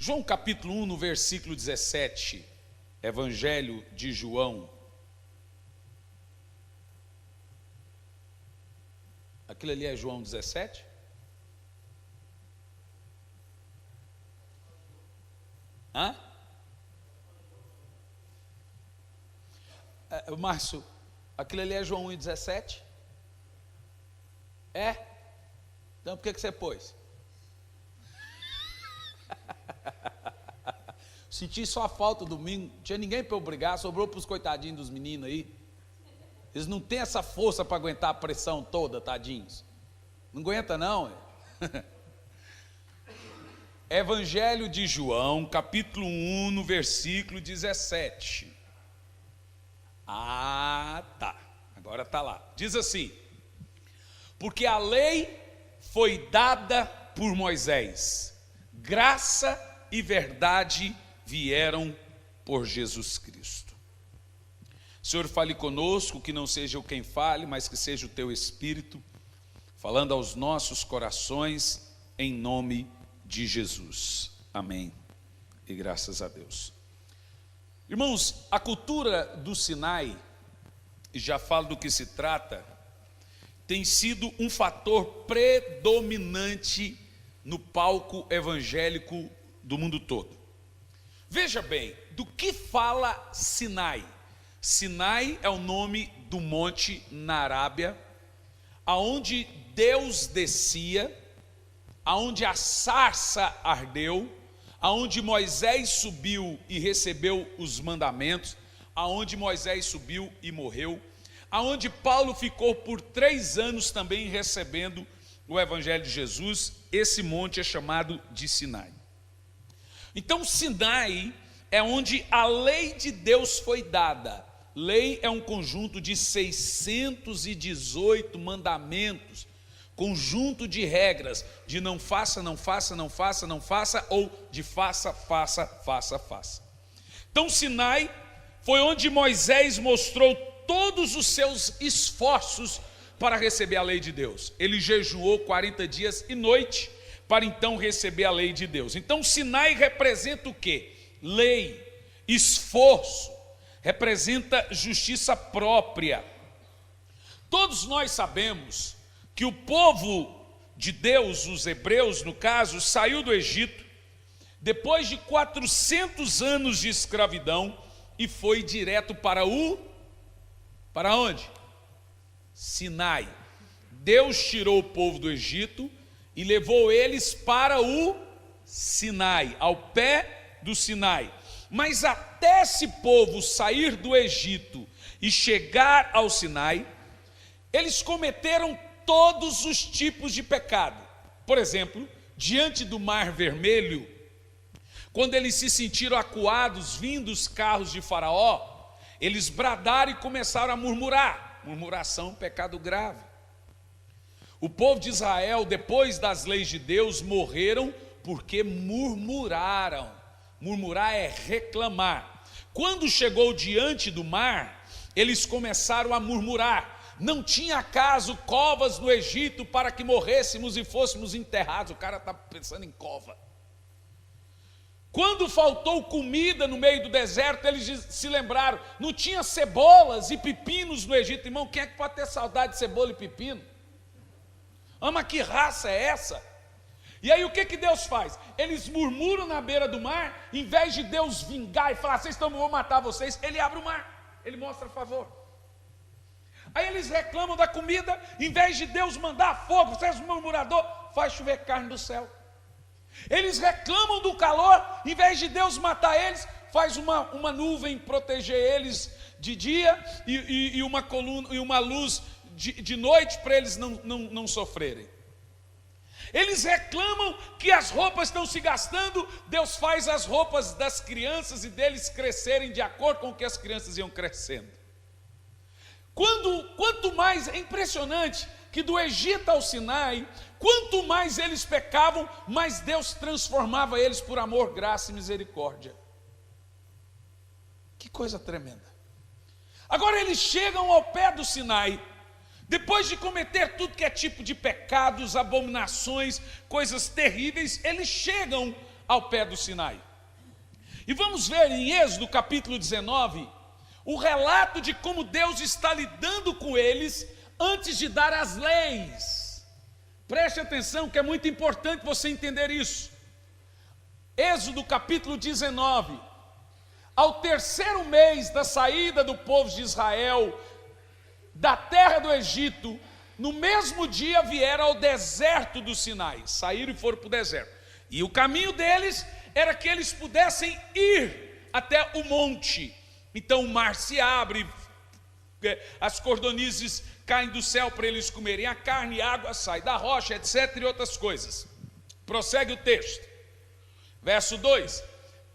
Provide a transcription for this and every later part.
João capítulo 1, no versículo 17, Evangelho de João. Aquilo ali é João 17? Hã? Márcio, aquilo ali é João 1,17? É? Então por que você pôs? Senti só a falta domingo, não tinha ninguém para obrigar, sobrou para os coitadinhos dos meninos aí. Eles não têm essa força para aguentar a pressão toda, tadinhos. Não aguenta não. Evangelho de João, capítulo 1, no versículo 17. Ah, tá. Agora está lá. Diz assim: porque a lei foi dada por Moisés, graça e verdade vieram por Jesus Cristo. Senhor, fale conosco, que não seja eu quem fale, mas que seja o teu Espírito, falando aos nossos corações, em nome de Jesus. Amém. E graças a Deus. Irmãos, a cultura do Sinai, e já falo do que se trata, tem sido um fator predominante no palco evangélico do mundo todo. Veja bem, do que fala Sinai? Sinai é o nome do monte na Arábia, aonde Deus descia, aonde a sarça ardeu, aonde Moisés subiu e recebeu os mandamentos, aonde Moisés subiu e morreu, aonde Paulo ficou por 3 anos também recebendo o Evangelho de Jesus. Esse monte é chamado de Sinai. Então Sinai é onde a lei de Deus foi dada. Lei é um conjunto de 618 mandamentos, conjunto de regras, de não faça, não faça, não faça, não faça, ou de faça, faça, faça, faça. Então Sinai foi onde Moisés mostrou todos os seus esforços para receber a lei de Deus. Ele jejuou 40 dias e noite para então receber a lei de Deus. Então Sinai representa o quê? Lei, esforço, representa justiça própria. Todos nós sabemos que o povo de Deus, os hebreus no caso, saiu do Egito depois de 400 anos de escravidão e foi direto para onde? Sinai. Deus tirou o povo do Egito e levou eles para o Sinai, ao pé do Sinai. Mas até esse povo sair do Egito e chegar ao Sinai, eles cometeram todos os tipos de pecado. Por exemplo, diante do Mar Vermelho, quando eles se sentiram acuados vindo os carros de Faraó, eles bradaram e começaram a murmurar. Murmuração, pecado grave. O povo de Israel, depois das leis de Deus, morreram porque murmuraram. Murmurar é reclamar. Quando chegou diante do mar, eles começaram a murmurar. Não tinha acaso covas no Egito para que morrêssemos e fôssemos enterrados? O cara está pensando em cova. Quando faltou comida no meio do deserto, eles se lembraram, não tinha cebolas e pepinos no Egito. Irmão, quem é que pode ter saudade de cebola e pepino? Ama, que raça é essa? E aí o que Deus faz? Eles murmuram na beira do mar, em vez de Deus vingar e falar, vocês estão, eu vou matar vocês, ele abre o mar, ele mostra favor. Aí eles reclamam da comida, em vez de Deus mandar fogo, vocês murmurador, faz chover carne do céu. Eles reclamam do calor, em vez de Deus matar eles, faz uma nuvem proteger eles de dia e uma coluna e uma luz de noite para eles não sofrerem. Eles reclamam que as roupas estão se gastando, Deus faz as roupas das crianças e deles crescerem de acordo com o que as crianças iam crescendo. Quanto mais, é impressionante que do Egito ao Sinai, quanto mais eles pecavam, mais Deus transformava eles por amor, graça e misericórdia. Que coisa tremenda. Agora eles chegam ao pé do Sinai, depois de cometer tudo que é tipo de pecados, abominações, coisas terríveis, eles chegam ao pé do Sinai. E vamos ver em Êxodo capítulo 19, o relato de como Deus está lidando com eles antes de dar as leis. Preste atenção que é muito importante você entender isso. Êxodo capítulo 19, ao terceiro mês da saída do povo de Israel da terra do Egito, no mesmo dia vieram ao deserto do Sinai, saíram e foram para o deserto. E o caminho deles era que eles pudessem ir até o monte. Então o mar se abre, as cordonizes caem do céu para eles comerem a carne, a água sai da rocha, etc. e outras coisas. Prossegue o texto. Verso 2: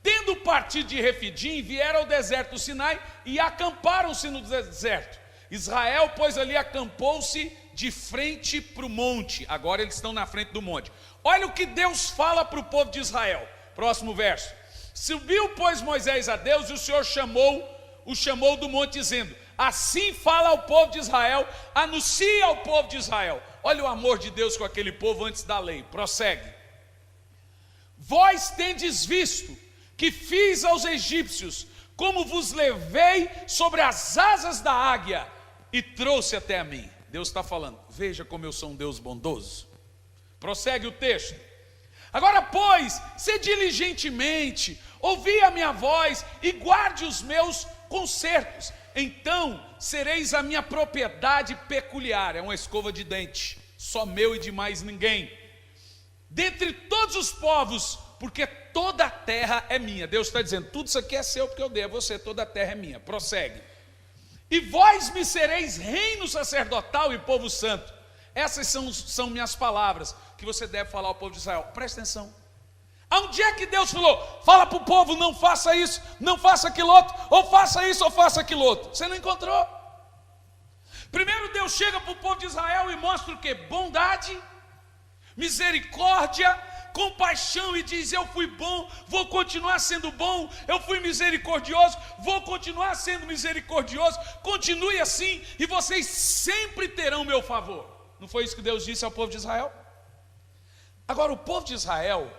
tendo partido de Refidim, vieram ao deserto do Sinai e acamparam-se no deserto. Israel, pois, ali acampou-se de frente para o monte. Agora eles estão na frente do monte. Olha o que Deus fala para o povo de Israel. Próximo verso. Subiu, pois, Moisés a Deus, e o Senhor o chamou do monte, dizendo: assim fala ao povo de Israel, anuncia ao povo de Israel. Olha o amor de Deus com aquele povo antes da lei. Prossegue. Vós tendes visto que fiz aos egípcios, como vos levei sobre as asas da águia e trouxe até a mim. Deus está falando, veja como eu sou um Deus bondoso. Prossegue o texto. Agora, pois, se diligentemente ouvi a minha voz e guarde os meus concertos, então sereis a minha propriedade peculiar. É uma escova de dente, só meu e de mais ninguém, dentre todos os povos, porque toda a terra é minha. Deus está dizendo, tudo isso aqui é seu porque eu dei a você, toda a terra é minha. Prossegue. E vós me sereis reino sacerdotal e povo santo. Essas são minhas palavras que você deve falar ao povo de Israel. Presta atenção. Aonde é que Deus falou? Fala para o povo, não faça isso, não faça aquilo outro, ou faça isso ou faça aquilo outro. Você não encontrou. Primeiro Deus chega para o povo de Israel e mostra o que? Bondade, misericórdia, compaixão, e diz: eu fui bom, vou continuar sendo bom, eu fui misericordioso, vou continuar sendo misericordioso, continue assim e vocês sempre terão meu favor. Não foi isso que Deus disse ao povo de Israel? Agora o povo de Israel,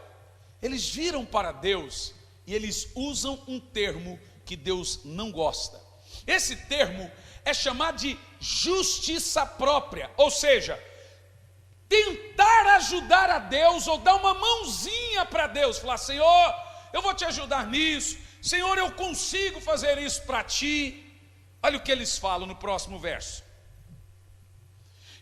eles viram para Deus e eles usam um termo que Deus não gosta. Esse termo é chamado de justiça própria, ou seja, tentar ajudar a Deus ou dar uma mãozinha para Deus, falar: Senhor, eu vou te ajudar nisso, Senhor, eu consigo fazer isso para ti. Olha o que eles falam no próximo verso.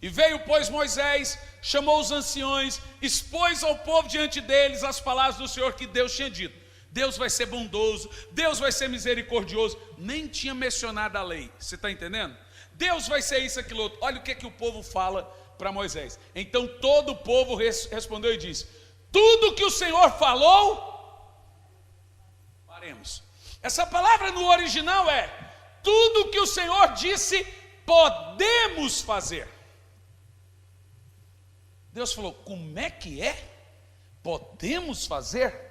E veio, pois, Moisés, chamou os anciões, expôs ao povo diante deles as palavras do Senhor que Deus tinha dito. Deus vai ser bondoso, Deus vai ser misericordioso. Nem tinha mencionado a lei, você está entendendo? Deus vai ser isso, aquilo outro. Olha o que o povo fala para Moisés. Então todo o povo respondeu e disse: tudo que o Senhor falou, faremos. Essa palavra no original é: tudo que o Senhor disse, podemos fazer. Deus falou: como é que é? Podemos fazer?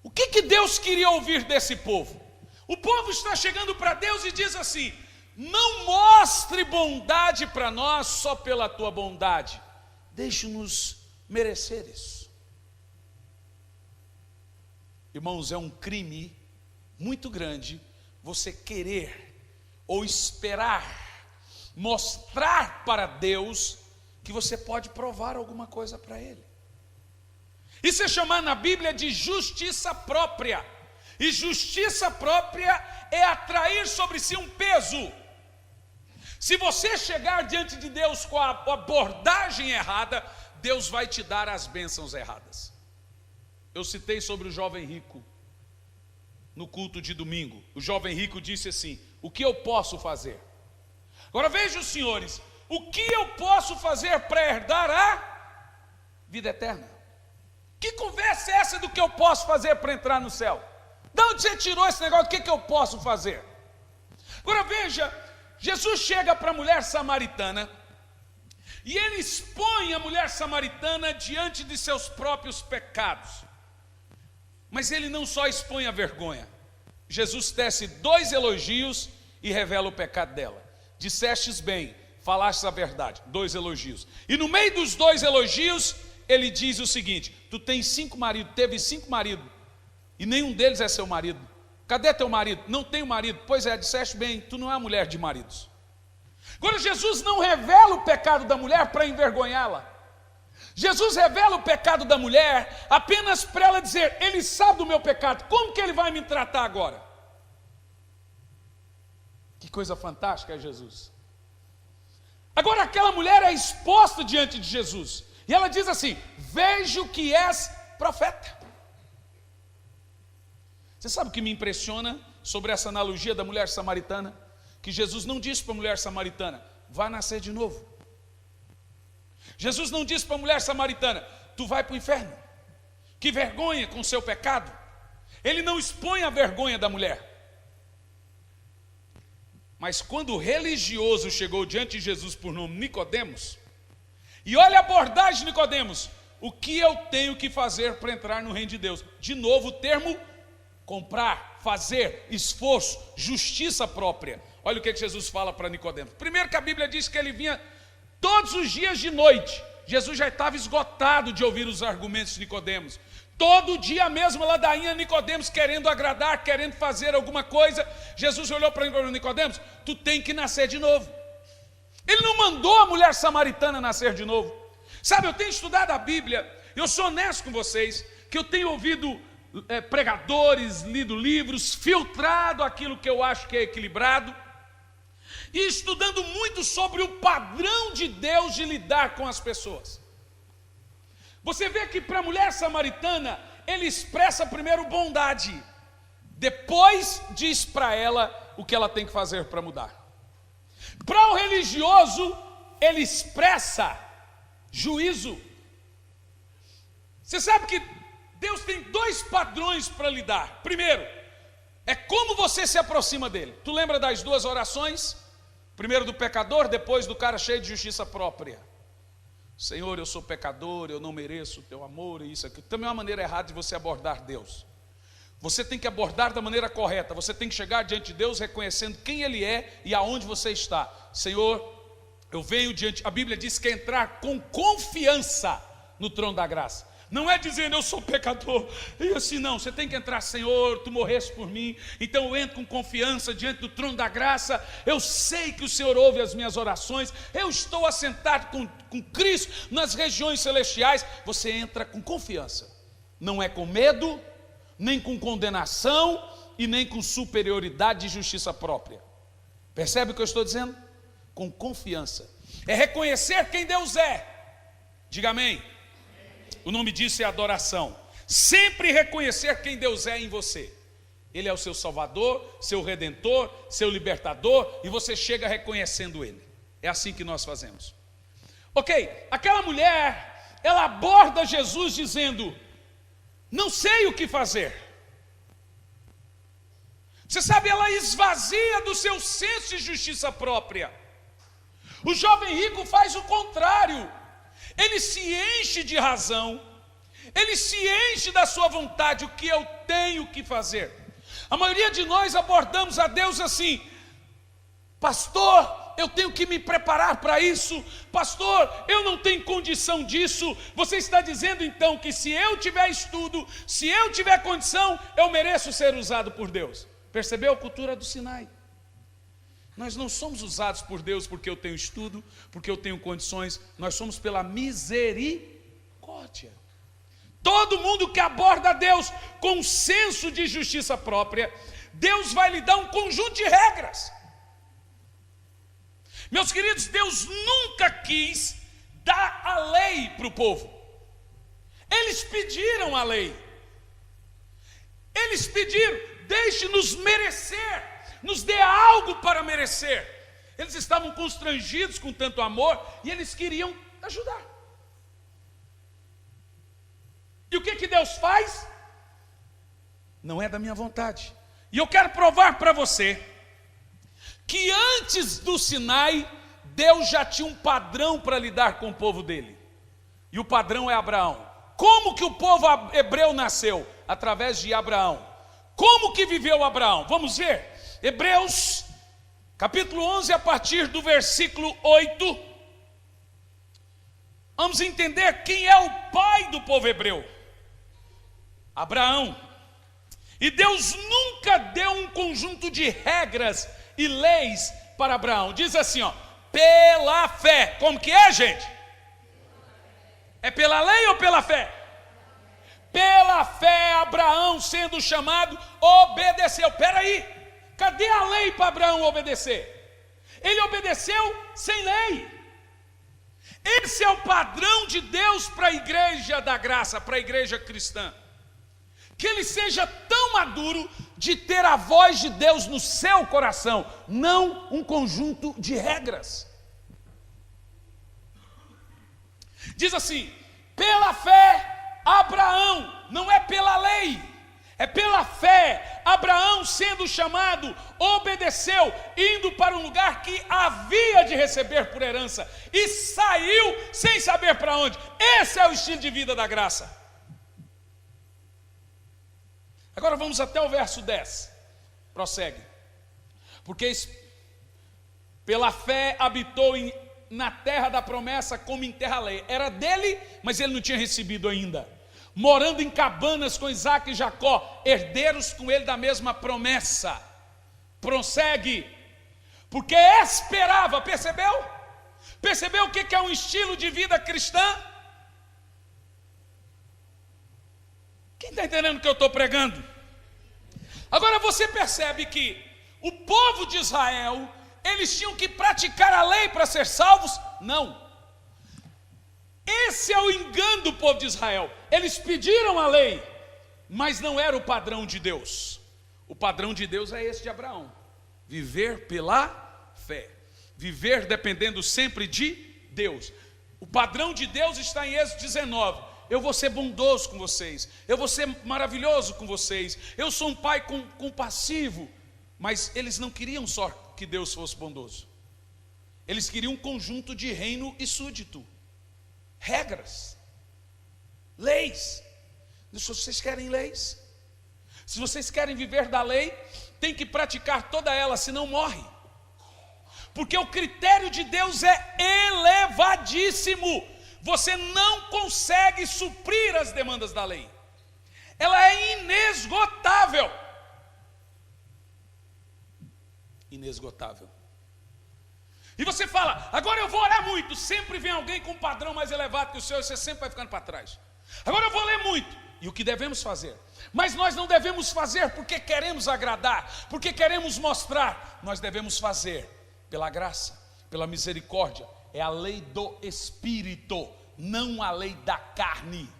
O que Deus queria ouvir desse povo? O povo está chegando para Deus e diz assim: não mostre bondade para nós só pela tua bondade, deixe-nos merecer isso. Irmãos, é um crime muito grande você querer ou esperar mostrar para Deus que você pode provar alguma coisa para Ele. Isso é chamado na Bíblia de justiça própria. E justiça própria é atrair sobre si um peso. Se você chegar diante de Deus com a abordagem errada, Deus vai te dar as bênçãos erradas. Eu citei sobre o jovem rico no culto de domingo. O jovem rico disse assim: o que eu posso fazer? Agora vejam, senhores, o que eu posso fazer para herdar a vida eterna? Que conversa é essa do que eu posso fazer para entrar no céu? De onde você tirou esse negócio? O que eu posso fazer? Agora veja, Jesus chega para a mulher samaritana e ele expõe a mulher samaritana diante de seus próprios pecados. Mas ele não só expõe a vergonha. Jesus tece 2 elogios e revela o pecado dela. Dissestes bem, falastes a verdade. 2 elogios. E no meio dos 2 elogios, ele diz o seguinte: tu tens 5 maridos, teve 5 maridos, e nenhum deles é seu marido. Cadê teu marido? Não tenho marido. Pois é, disseste bem, tu não é mulher de maridos. Agora Jesus não revela o pecado da mulher para envergonhá-la. Jesus revela o pecado da mulher apenas para ela dizer: ele sabe do meu pecado, como que ele vai me tratar agora? Que coisa fantástica é Jesus. Agora aquela mulher é exposta diante de Jesus, e ela diz assim: vejo que és profeta. Você sabe o que me impressiona sobre essa analogia da mulher samaritana? Que Jesus não disse para a mulher samaritana: vai nascer de novo. Jesus não disse para a mulher samaritana: tu vai para o inferno, que vergonha com o seu pecado. Ele não expõe a vergonha da mulher. Mas quando o religioso chegou diante de Jesus por nome Nicodemos, e olha a abordagem de Nicodemos: o que eu tenho que fazer para entrar no reino de Deus? De novo o termo comprar, fazer, esforço, justiça própria. Olha o que Jesus fala para Nicodemos. Primeiro que a Bíblia diz que ele vinha todos os dias de noite. Jesus já estava esgotado de ouvir os argumentos de Nicodemos. Todo dia mesmo, ladainha Nicodemos querendo agradar, querendo fazer alguma coisa. Jesus olhou para Nicodemos: tu tem que nascer de novo. Ele não mandou a mulher samaritana nascer de novo. Sabe, eu tenho estudado a Bíblia, eu sou honesto com vocês, que eu tenho ouvido pregadores, lido livros, filtrado aquilo que eu acho que é equilibrado, e estudando muito sobre o padrão de Deus de lidar com as pessoas. Você vê que para a mulher samaritana, ele expressa primeiro bondade, depois diz para ela o que ela tem que fazer para mudar. Para o religioso, ele expressa juízo. Você sabe que Deus tem 2 padrões para lidar. Primeiro, é como você se aproxima dele. Tu lembra das 2 orações? Primeiro do pecador, depois do cara cheio de justiça própria. Senhor, eu sou pecador, eu não mereço o teu amor e isso aqui. Também é uma maneira errada de você abordar Deus. Você tem que abordar da maneira correta. Você tem que chegar diante de Deus reconhecendo quem Ele é e aonde você está. Senhor, eu venho diante... A Bíblia diz que é entrar com confiança no trono da graça. Não é dizendo eu sou pecador, e assim não, você tem que entrar: Senhor, tu morreste por mim, então eu entro com confiança diante do trono da graça, eu sei que o Senhor ouve as minhas orações, eu estou assentado com Cristo nas regiões celestiais. Você entra com confiança, não é com medo, nem com condenação, e nem com superioridade e justiça própria. Percebe o que eu estou dizendo? Com confiança, é reconhecer quem Deus é. Diga amém. O nome disso é adoração. Sempre reconhecer quem Deus é em você. Ele é o seu Salvador, seu Redentor, seu Libertador, e você chega reconhecendo Ele. É assim que nós fazemos. Ok, aquela mulher, ela aborda Jesus dizendo: não sei o que fazer. Você sabe, ela esvazia do seu senso de justiça própria. O jovem rico faz o contrário. Ele se enche de razão, ele se enche da sua vontade: o que eu tenho que fazer. A maioria de nós abordamos a Deus assim: pastor, eu tenho que me preparar para isso. Pastor, eu não tenho condição disso. Você está dizendo então que se eu tiver estudo, se eu tiver condição, eu mereço ser usado por Deus. Percebeu a cultura do Sinai? Nós não somos usados por Deus porque eu tenho estudo, porque eu tenho condições. Nós somos pela misericórdia. Todo mundo que aborda Deus com senso de justiça própria, Deus vai lhe dar um conjunto de regras. Meus queridos, Deus nunca quis dar a lei para o povo. Eles pediram a lei. Eles pediram: deixe-nos merecer, nos dê algo para merecer. Eles estavam constrangidos com tanto amor e eles queriam ajudar. E o que Deus faz? Não é da minha vontade. E eu quero provar para você que antes do Sinai, Deus já tinha um padrão para lidar com o povo dele. E o padrão é Abraão. Como que o povo hebreu nasceu? Através de Abraão. Como que viveu Abraão? Vamos ver. Hebreus, capítulo 11, a partir do versículo 8. Vamos entender quem é o pai do povo hebreu: Abraão. E Deus nunca deu um conjunto de regras e leis para Abraão. Diz assim, ó: pela fé. Como que é, gente? É pela lei ou pela fé? Pela fé, Abraão, sendo chamado, obedeceu. Peraí, cadê a lei para Abraão obedecer? Ele obedeceu sem lei. Esse é o padrão de Deus para a igreja da graça, para a igreja cristã. Que ele seja tão maduro de ter a voz de Deus no seu coração, não um conjunto de regras. Diz assim: pela fé, Abraão, não é pela lei, é pela fé, Abraão, sendo chamado, obedeceu, indo para um lugar que havia de receber por herança, e saiu sem saber para onde. Esse é o estilo de vida da graça. Agora vamos até o verso 10, prossegue. Porque pela fé habitou na terra da promessa como em terra alheia. Era dele, mas ele não tinha recebido ainda. Morando em cabanas com Isaac e Jacó, herdeiros com ele da mesma promessa. Prossegue. Porque esperava, percebeu? Percebeu o que é um estilo de vida cristã? Quem está entendendo o que eu estou pregando? Agora você percebe que o povo de Israel, eles tinham que praticar a lei para ser salvos? Não. Esse é o engano do povo de Israel. Eles pediram a lei, mas não era o padrão de Deus. O padrão de Deus é esse de Abraão: viver pela fé, viver dependendo sempre de Deus. O padrão de Deus está em Êxodo 19. Eu vou ser bondoso com vocês, eu vou ser maravilhoso com vocês, eu sou um pai compassivo. Mas eles não queriam só que Deus fosse bondoso, eles queriam um conjunto de reino e súdito, regras, leis. Se vocês querem leis, se vocês querem viver da lei, tem que praticar toda ela, senão morre. Porque o critério de Deus é elevadíssimo. Você não consegue suprir as demandas da lei. Ela é inesgotável. Inesgotável. E você fala: agora eu vou orar muito. Sempre vem alguém com um padrão mais elevado que o seu, e você sempre vai ficando para trás. Agora eu vou ler muito. E o que devemos fazer? Mas nós não devemos fazer porque queremos agradar, porque queremos mostrar. Nós devemos fazer pela graça, pela misericórdia. É a lei do Espírito, não a lei da carne.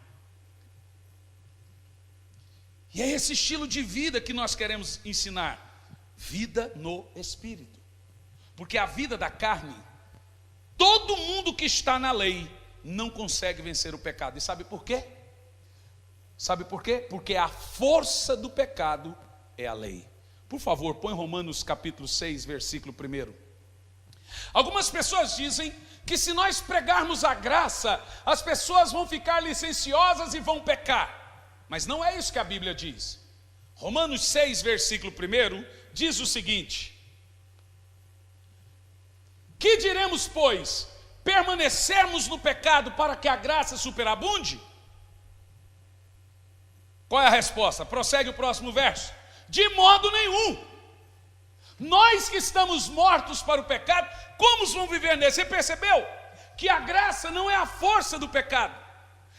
E é esse estilo de vida que nós queremos ensinar: vida no Espírito. Porque a vida da carne, todo mundo que está na lei não consegue vencer o pecado. E sabe por quê? Sabe por quê? Porque a força do pecado é a lei. Por favor, põe Romanos capítulo 6, versículo 1. Algumas pessoas dizem que se nós pregarmos a graça, as pessoas vão ficar licenciosas e vão pecar. Mas não é isso que a Bíblia diz. Romanos 6, versículo 1, diz o seguinte: que diremos, pois? Permanecermos no pecado para que a graça superabunde? Qual é a resposta? Prossegue o próximo verso: de modo nenhum. Nós que estamos mortos para o pecado, como vamos viver nele? Você percebeu que a graça não é a força do pecado?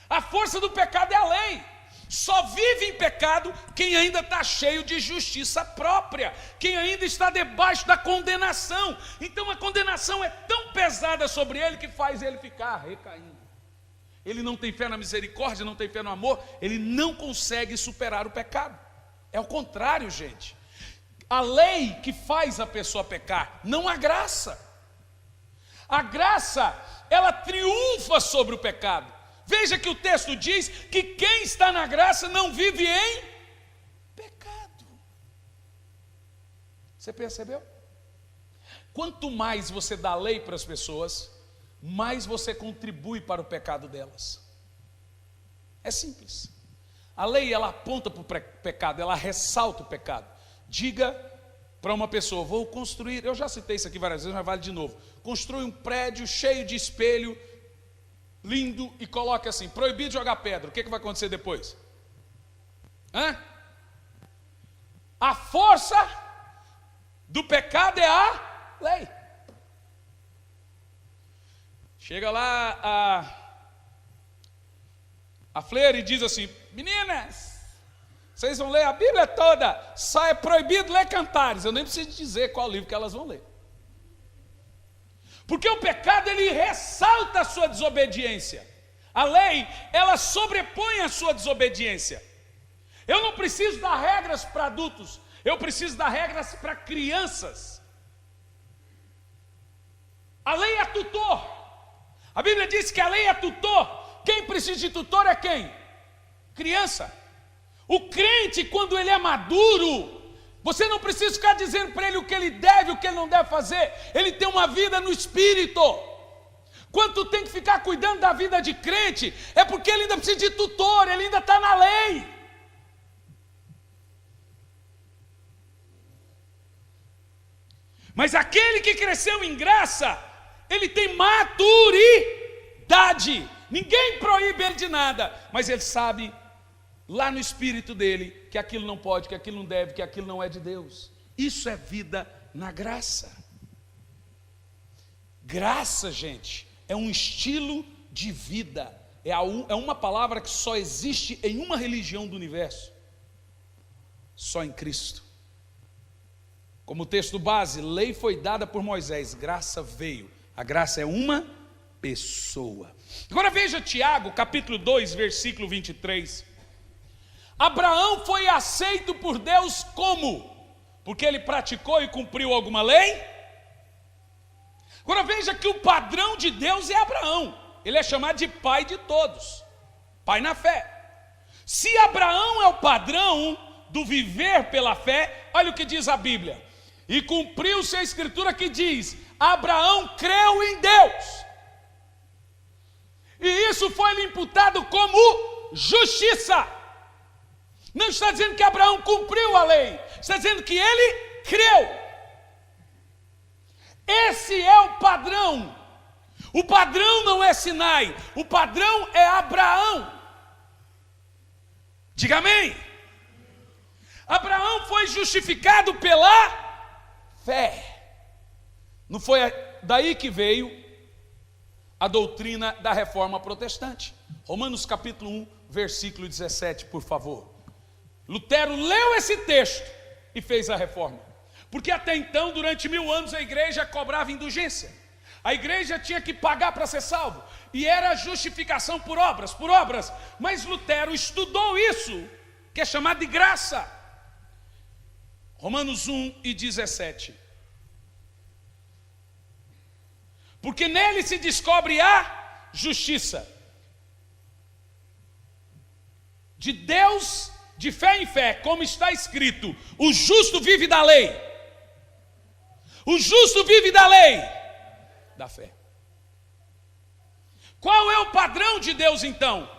A força do pecado é a lei. Só vive em pecado quem ainda está cheio de justiça própria, quem ainda está debaixo da condenação. Então a condenação é tão pesada sobre ele que faz ele ficar recaindo. Ele não tem fé na misericórdia, não tem fé no amor, ele não consegue superar o pecado. É o contrário, gente. A lei que faz a pessoa pecar, não a graça. A graça, ela triunfa sobre o pecado. Veja que o texto diz que quem está na graça não vive em pecado. Você percebeu? Quanto mais você dá lei para as pessoas, mais você contribui para o pecado delas. É simples. A lei, ela aponta para o pecado, ela ressalta o pecado. Diga para uma pessoa: vou construir, eu já citei isso aqui várias vezes, mas vale de novo. Construi um prédio cheio de espelho, lindo e coloque assim: proibido jogar pedra. O que vai acontecer depois? A força do pecado é a lei. Chega lá a Fleira e diz assim: meninas, vocês vão ler a Bíblia toda, só é proibido ler Cantares. Eu nem preciso dizer qual livro que elas vão ler. Porque o pecado, ele ressalta a sua desobediência. A lei, ela sobrepõe a sua desobediência. Eu não preciso dar regras para adultos, eu preciso dar regras para crianças. A lei é tutor. A Bíblia diz que a lei é tutor. Quem precisa de tutor é quem? Criança. O crente, quando ele é maduro, você não precisa ficar dizendo para ele o que ele deve, o que ele não deve fazer. Ele tem uma vida no Espírito. Quando tu tem que ficar cuidando da vida de crente, é porque ele ainda precisa de tutor, ele ainda está na lei. Mas aquele que cresceu em graça, ele tem maturidade. Ninguém proíbe ele de nada, mas ele sabe lá no espírito dele que aquilo não pode, que aquilo não deve, que aquilo não é de Deus. Isso é vida na graça. Graça, gente, é um estilo de vida. É uma palavra que só existe em uma religião do universo, só em Cristo. Como texto base, lei foi dada por Moisés, graça veio. A graça é uma pessoa. Agora veja Tiago, capítulo 2, versículo 23. Abraão foi aceito por Deus como? Porque ele praticou e cumpriu alguma lei? Agora veja que o padrão de Deus é Abraão. Ele é chamado de pai de todos, pai na fé. Se Abraão é o padrão do viver pela fé, olha o que diz a Bíblia: e cumpriu-se a escritura que diz: Abraão creu em Deus, e isso foi-lhe imputado como justiça. Não está dizendo que Abraão cumpriu a lei, está dizendo que ele creu. Esse é o padrão. O padrão não é Sinai, o padrão é Abraão. Diga amém. Abraão foi justificado pela fé. Não foi daí que veio a doutrina da reforma protestante. Romanos capítulo 1, versículo 17, por favor. Lutero leu esse texto e fez a reforma. Porque até então, durante 1000 anos, a igreja cobrava indulgência. A igreja tinha que pagar para ser salvo. E era justificação por obras. Mas Lutero estudou isso, que é chamado de graça. Romanos 1 e 17. Porque nele se descobre a justiça de Deus, de fé em fé, como está escrito: o justo vive da lei. O justo vive da lei, da fé. Qual é o padrão de Deus então?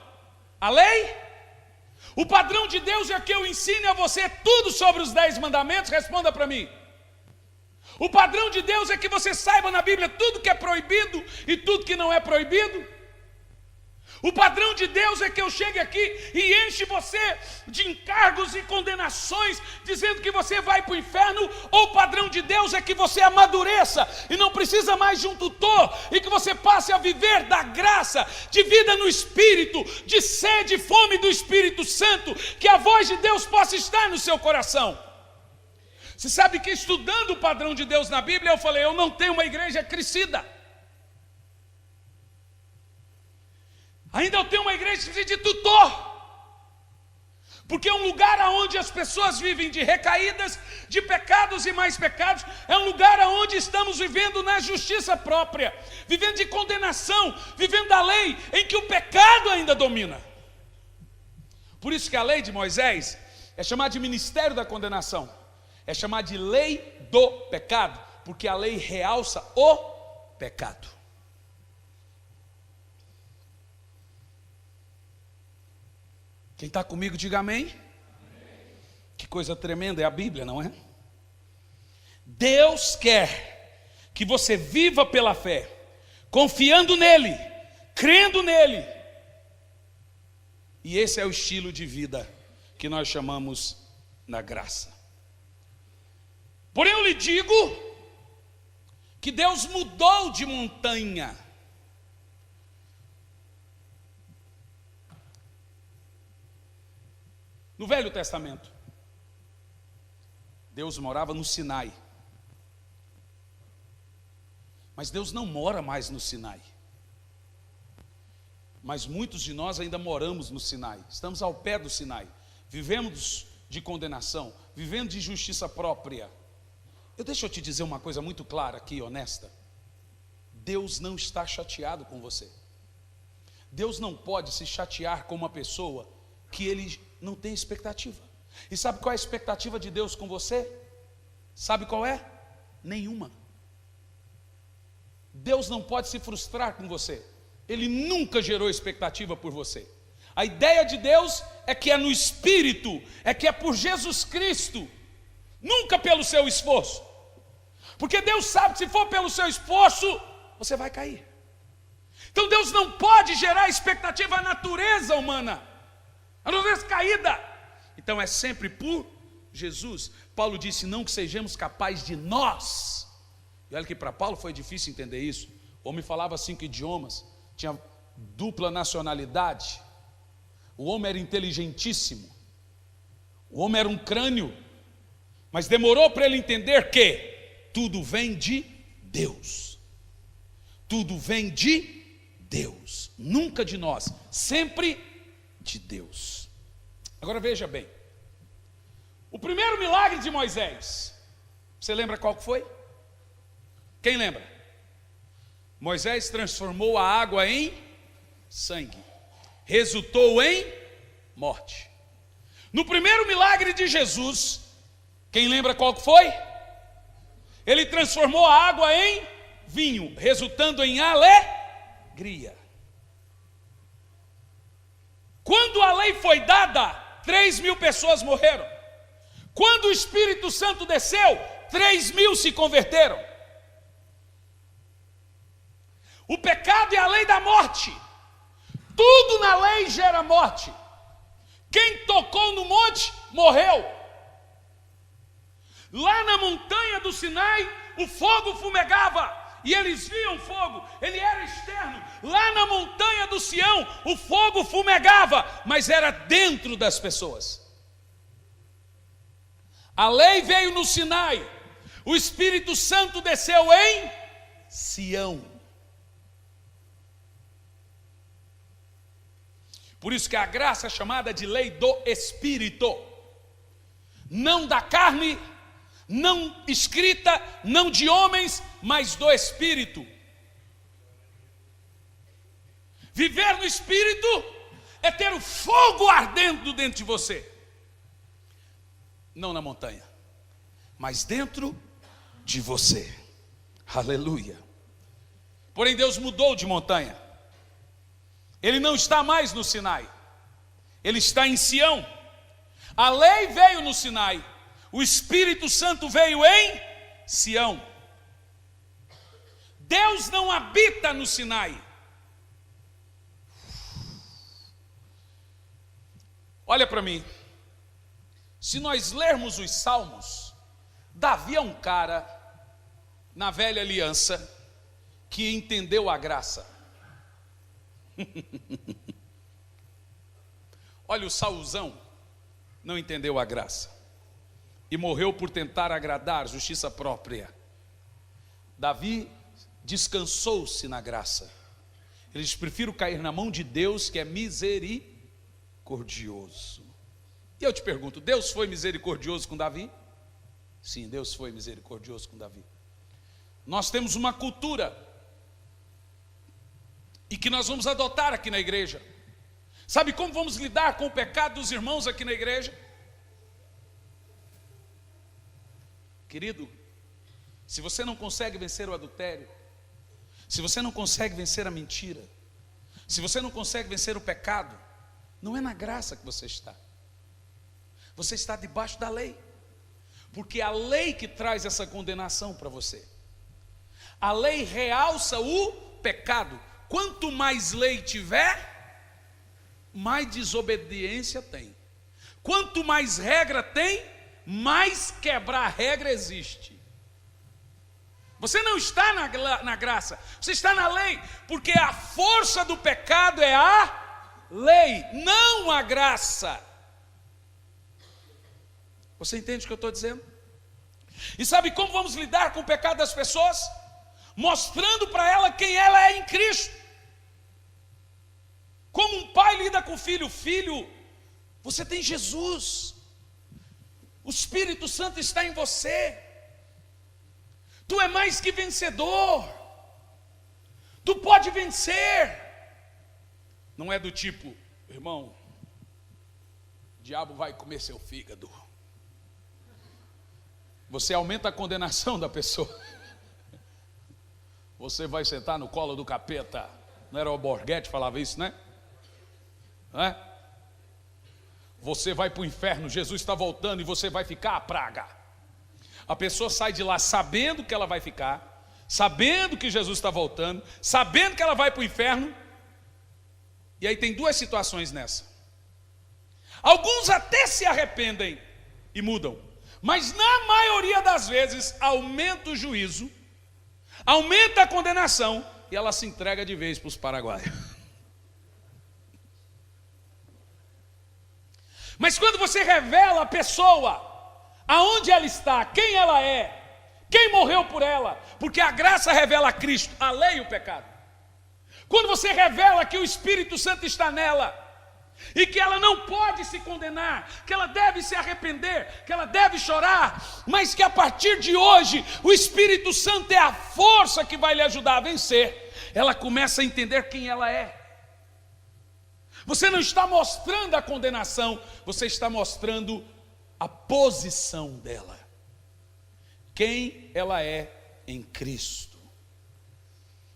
A lei? O padrão de Deus é que eu ensine a você tudo sobre os 10 mandamentos? Responda para mim. O padrão de Deus é que você saiba na Bíblia tudo que é proibido e tudo que não é proibido? O padrão de Deus é que eu chegue aqui e enche você de encargos e condenações, dizendo que você vai para o inferno? Ou o padrão de Deus é que você amadureça e não precisa mais de um tutor, e que você passe a viver da graça, de vida no Espírito, de sede e fome do Espírito Santo, que a voz de Deus possa estar no seu coração? Você sabe que estudando o padrão de Deus na Bíblia, eu falei, eu não tenho uma igreja crescida. Ainda eu tenho uma igreja que precisa de tutor. Porque é um lugar onde as pessoas vivem de recaídas, de pecados e mais pecados. É um lugar onde estamos vivendo na justiça própria, vivendo de condenação, vivendo da lei, em que o pecado ainda domina. Por isso que a lei de Moisés é chamada de ministério da condenação, é chamada de lei do pecado, porque a lei realça o pecado. Quem está comigo, diga amém. Amém. Que coisa tremenda é a Bíblia, não é? Deus quer que você viva pela fé, confiando nele, crendo nele. E esse é o estilo de vida que nós chamamos na graça. Porém eu lhe digo que Deus mudou de montanha. No Velho Testamento, Deus morava no Sinai. Mas Deus não mora mais no Sinai. Mas muitos de nós ainda moramos no Sinai. Estamos ao pé do Sinai. Vivemos de condenação, vivendo de justiça própria. Deixa eu te dizer uma coisa muito clara aqui, honesta. Deus não está chateado com você. Deus não pode se chatear com uma pessoa que ele não tem expectativa. E sabe qual é a expectativa de Deus com você? Sabe qual é? Nenhuma. Deus não pode se frustrar com você. Ele nunca gerou expectativa por você. A ideia de Deus é que é no Espírito, é que é por Jesus Cristo, nunca pelo seu esforço. Porque Deus sabe que se for pelo seu esforço, você vai cair. Então Deus não pode gerar expectativa à natureza humana, a natureza caída. Então é sempre por Jesus. Paulo disse, não que sejamos capazes de nós. E olha que para Paulo foi difícil entender isso. O homem falava 5 idiomas, tinha dupla nacionalidade. O homem era inteligentíssimo. O homem era um crânio. Mas demorou para ele entender que tudo vem de Deus. Tudo vem de Deus. Nunca de nós, sempre de Deus. Agora veja bem. O primeiro milagre de Moisés, você lembra qual que foi? Quem lembra? Moisés transformou a água em sangue. Resultou em morte. No primeiro milagre de Jesus, quem lembra qual que foi? Ele transformou a água em vinho, resultando em alegria. Quando a lei foi dada, 3.000 pessoas morreram. Quando o Espírito Santo desceu, 3.000 se converteram. O pecado é a lei da morte. Tudo na lei gera morte. Quem tocou no monte, morreu. Lá na montanha do Sinai, o fogo fumegava, e eles viam fogo, ele era externo. Lá na montanha do Sião, o fogo fumegava, mas era dentro das pessoas. A lei veio no Sinai, o Espírito Santo desceu em Sião. Por isso que a graça é chamada de lei do Espírito, não da carne, não escrita, não de homens, mas do Espírito. Viver no Espírito é ter o fogo ardendo dentro de você. Não na montanha, mas dentro de você. Aleluia. Porém Deus mudou de montanha. Ele não está mais no Sinai. Ele está em Sião. A lei veio no Sinai. O Espírito Santo veio em Sião. Deus não habita no Sinai. Olha para mim. Se nós lermos os Salmos, Davi é um cara na velha aliança que entendeu a graça. Olha, o Saulzão não entendeu a graça e morreu por tentar agradar, justiça própria. Davi descansou-se na graça. Ele disse, prefiro cair na mão de Deus, que é misericordioso. E eu te pergunto, Deus foi misericordioso com Davi? Sim, Deus foi misericordioso com Davi. Nós temos uma cultura e que nós vamos adotar aqui na igreja. Sabe como vamos lidar com o pecado dos irmãos aqui na igreja? Querido, se você não consegue vencer o adultério, se você não consegue vencer a mentira, se você não consegue vencer o pecado, não é na graça que você está. Você está debaixo da lei. Porque é a lei que traz essa condenação para você. A lei realça o pecado. quanto mais lei tiver, mais desobediência tem. Quanto mais regra tem, mais quebrar regra existe. Você não está na graça, você está na lei, porque a força do pecado é a lei, não a graça. Você entende o que eu estou dizendo? E sabe como vamos lidar com o pecado das pessoas? Mostrando para ela quem ela é em Cristo. Como um pai lida com o filho: filho, você tem Jesus, o Espírito Santo está em você, tu é mais que vencedor, tu pode vencer. Não é do tipo: irmão, o diabo vai comer seu fígado. Você aumenta a condenação da pessoa. Você vai sentar no colo do capeta. Não era o Borghetti que falava isso, né? Você vai para o inferno, Jesus está voltando e você vai ficar a praga. A pessoa sai de lá sabendo que ela vai ficar, sabendo que Jesus está voltando, sabendo que ela vai para o inferno. E aí tem duas situações nessa. Alguns até se arrependem e mudam, mas na maioria das vezes aumenta o juízo, aumenta a condenação e ela se entrega de vez para os paraguaios. Mas quando você revela a pessoa, aonde ela está, quem ela é, quem morreu por ela, porque a graça revela a Cristo, a lei e o pecado. Quando você revela que o Espírito Santo está nela, e que ela não pode se condenar, que ela deve se arrepender, que ela deve chorar, mas que a partir de hoje o Espírito Santo é a força que vai lhe ajudar a vencer, ela começa a entender quem ela é. Você não está mostrando a condenação, você está mostrando a posição dela, quem ela é em Cristo.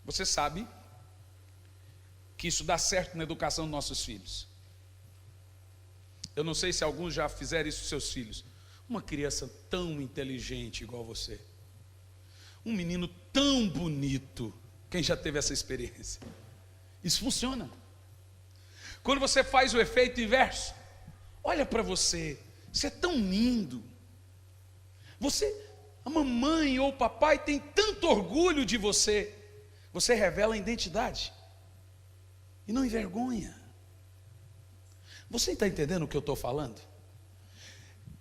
Você sabe que isso dá certo na educação dos nossos filhos. Eu não sei se alguns já fizeram isso com seus filhos. Uma criança tão inteligente igual você, um menino tão bonito. Quem já teve essa experiência? Isso funciona. Quando você faz o efeito inverso, olha para você, você é tão lindo. A mamãe ou o papai tem tanto orgulho de você. Você revela a identidade e não envergonha. Você está entendendo o que eu estou falando?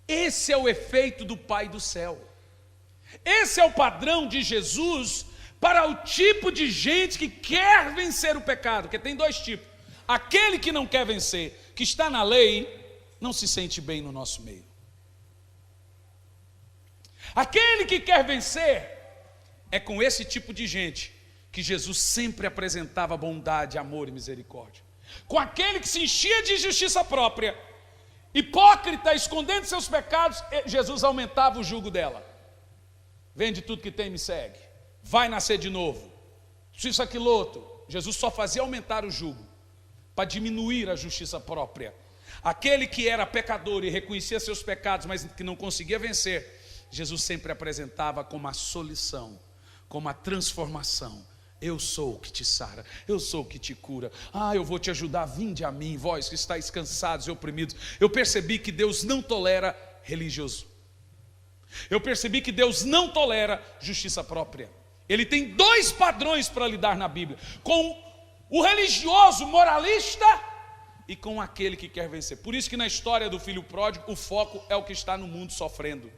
Esse é o efeito do Pai do céu. Esse é o padrão de Jesus para o tipo de gente que quer vencer o pecado. Porque tem dois tipos. Aquele que não quer vencer, que está na lei, não se sente bem no nosso meio. Aquele que quer vencer, é com esse tipo de gente que Jesus sempre apresentava bondade, amor e misericórdia. Com aquele que se enchia de justiça própria, hipócrita, escondendo seus pecados, Jesus aumentava o jugo dela. Vende tudo que tem e me segue. Vai nascer de novo. Isso, aquilo, outro. Jesus só fazia aumentar o jugo, para diminuir a justiça própria. Aquele que era pecador e reconhecia seus pecados, mas que não conseguia vencer, Jesus sempre apresentava como a solução, como a transformação. Eu sou o que te sara, eu sou o que te cura. Eu vou te ajudar, vinde a mim, vós que estáis cansados e oprimidos. Eu percebi que Deus não tolera religioso. Eu percebi que Deus não tolera justiça própria. Ele tem dois padrões para lidar na Bíblia: com o religioso moralista e com aquele que quer vencer. Por isso que na história do filho pródigo, o foco é o que está no mundo sofrendo,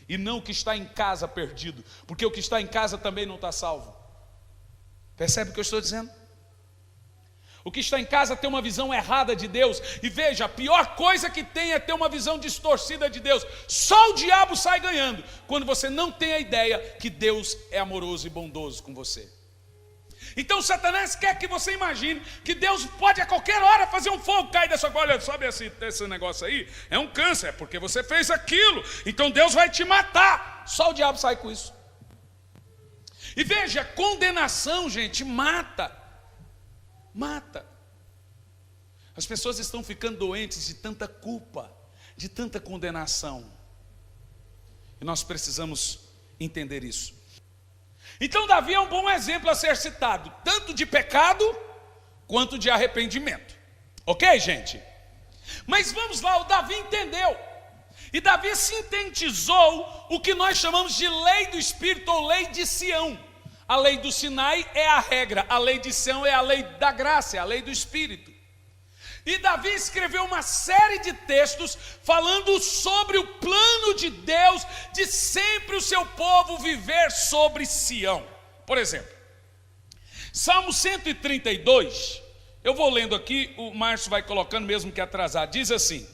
e não o que está em casa perdido, porque o que está em casa também não está salvo. Percebe o que eu estou dizendo? O que está em casa tem uma visão errada de Deus. E veja, a pior coisa que tem é ter uma visão distorcida de Deus. Só o diabo sai ganhando quando você não tem a ideia que Deus é amoroso e bondoso com você. Então Satanás quer que você imagine que Deus pode a qualquer hora fazer um fogo cair da sua cola. Olha, sabe esse negócio aí? É um câncer, é porque você fez aquilo. Então Deus vai te matar. Só o diabo sai com isso. E veja, condenação, gente, mata. Mata. As pessoas estão ficando doentes de tanta culpa, de tanta condenação. E nós precisamos entender isso. Então Davi é um bom exemplo a ser citado, tanto de pecado quanto de arrependimento. Ok, gente? Mas vamos lá, o Davi entendeu. E Davi sintetizou o que nós chamamos de lei do Espírito ou lei de Sião. A lei do Sinai é a regra, a lei de Sião é a lei da graça, é a lei do Espírito. E Davi escreveu uma série de textos falando sobre o plano de Deus de sempre o seu povo viver sobre Sião. Por exemplo, Salmo 132, eu vou lendo aqui, o Márcio vai colocando mesmo que atrasado, diz assim,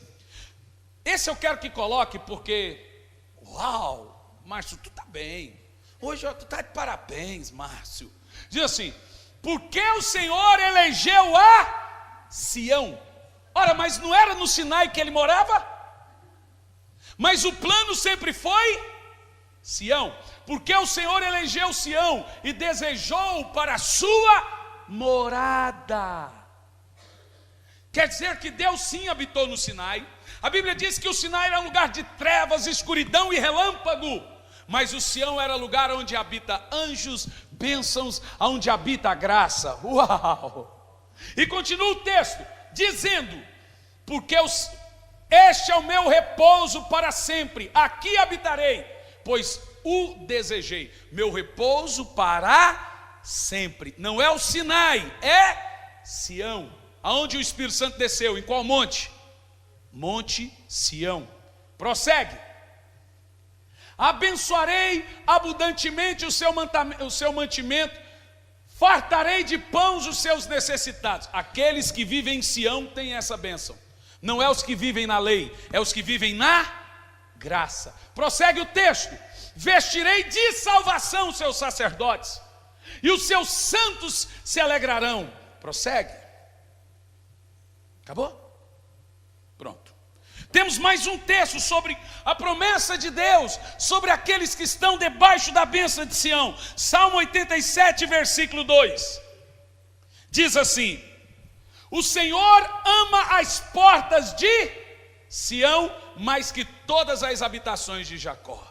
esse eu quero que coloque porque, uau, Márcio, tu tá bem, hoje tu tá de parabéns, Márcio. Diz assim, porque o Senhor elegeu a Sião. Ora, mas não era no Sinai que ele morava? Mas o plano sempre foi Sião, porque o Senhor elegeu Sião e desejou para a sua morada. Quer dizer que Deus sim habitou no Sinai. A Bíblia diz que o Sinai era um lugar de trevas, escuridão e relâmpago, mas o Sião era lugar onde habita anjos, bênçãos, onde habita a graça. Uau! E continua o texto, dizendo, porque este é o meu repouso para sempre, aqui habitarei, pois o desejei, meu repouso para sempre. Não é o Sinai, é Sião. Aonde o Espírito Santo desceu, em qual monte? Monte Sião. Prossegue. Abençoarei abundantemente o seu mantimento, fartarei de pães os seus necessitados. Aqueles que vivem em Sião têm essa bênção. Não é os que vivem na lei, é os que vivem na graça. Prossegue o texto. Vestirei de salvação os seus sacerdotes, e os seus santos se alegrarão. Prossegue. Acabou? Pronto. Temos mais um texto sobre a promessa de Deus, sobre aqueles que estão debaixo da bênção de Sião. Salmo 87, versículo 2. Diz assim, o Senhor ama as portas de Sião, mais que todas as habitações de Jacó.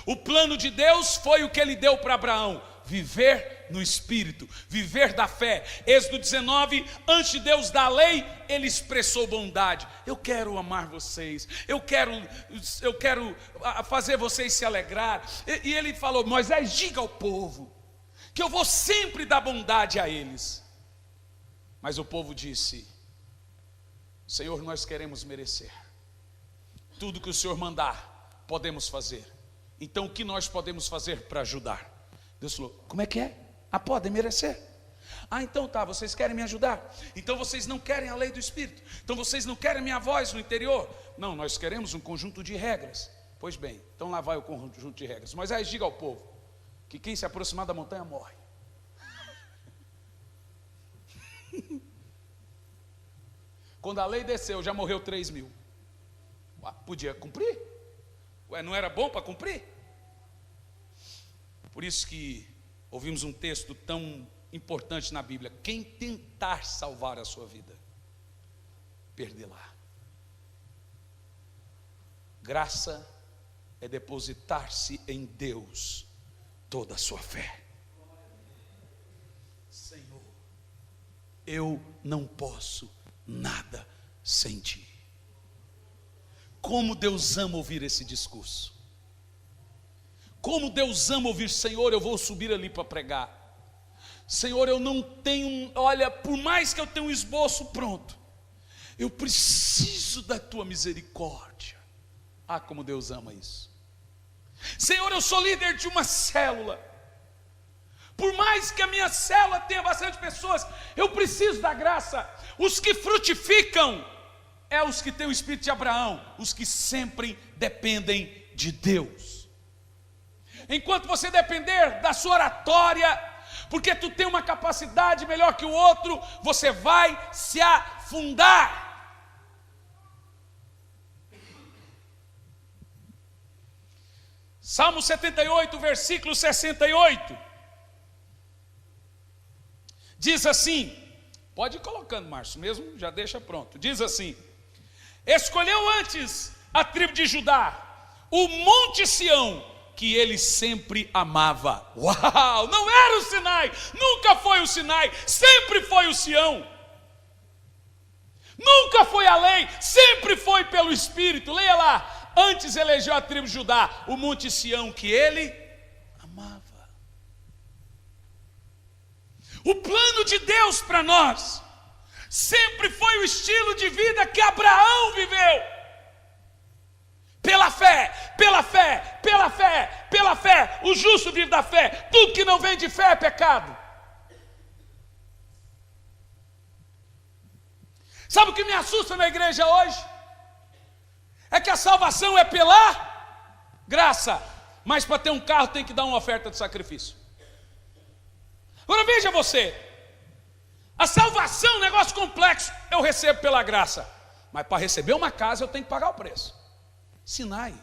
O plano de Deus foi o que ele deu para Abraão, viver no Espírito, viver da fé. Êxodo 19, antes de Deus dar a lei, ele expressou bondade. Eu quero amar vocês, eu quero fazer vocês se alegrar. E ele falou, Moisés, diga ao povo que eu vou sempre dar bondade a eles. Mas o povo disse, Senhor, nós queremos merecer. Tudo que o Senhor mandar, podemos fazer. Então o que nós podemos fazer para ajudar? Deus falou, como é que é? Podem merecer. Então tá, vocês querem me ajudar? Então vocês não querem a lei do Espírito? Então vocês não querem minha voz no interior? Não, nós queremos um conjunto de regras. Pois bem, então lá vai o conjunto de regras. Moisés, diga ao povo que quem se aproximar da montanha morre. Quando a lei desceu, já morreu 3.000. Podia cumprir? Não era bom para cumprir? Por isso que ouvimos um texto tão importante na Bíblia. Quem tentar salvar a sua vida, perdê-la. Graça é depositar-se em Deus toda a sua fé. Senhor, eu não posso nada sem ti. Como Deus ama ouvir esse discurso. Como Deus ama ouvir, Senhor, eu vou subir ali para pregar. Senhor, eu não tenho, olha, por mais que eu tenha um esboço pronto, eu preciso da tua misericórdia. Como Deus ama isso. Senhor, eu sou líder de uma célula. Por mais que a minha célula tenha bastante pessoas, eu preciso da graça. Os que frutificam é os que têm o espírito de Abraão, os que sempre dependem de Deus. Enquanto você depender da sua oratória, porque tu tem uma capacidade melhor que o outro, você vai se afundar. Salmo 78, versículo 68. Diz assim, pode ir colocando, Márcio, mesmo já deixa pronto. Diz assim, escolheu antes a tribo de Judá, o monte Sião, que ele sempre amava. Uau! Não era o Sinai, nunca foi o Sinai, sempre foi o Sião. Nunca foi a lei, sempre foi pelo Espírito. Leia lá, antes elegeu a tribo de Judá, o monte Sião que ele amava. O plano de Deus para nós sempre foi o estilo de vida que Abraão viveu. Pela fé, pela fé, pela fé, pela fé. O justo vive da fé. Tudo que não vem de fé é pecado. Sabe o que me assusta na igreja hoje? É que a salvação é pela graça, mas para ter um carro tem que dar uma oferta de sacrifício. Agora veja você, a salvação é um negócio complexo. Eu recebo pela graça, mas para receber uma casa eu tenho que pagar o preço. Sinai,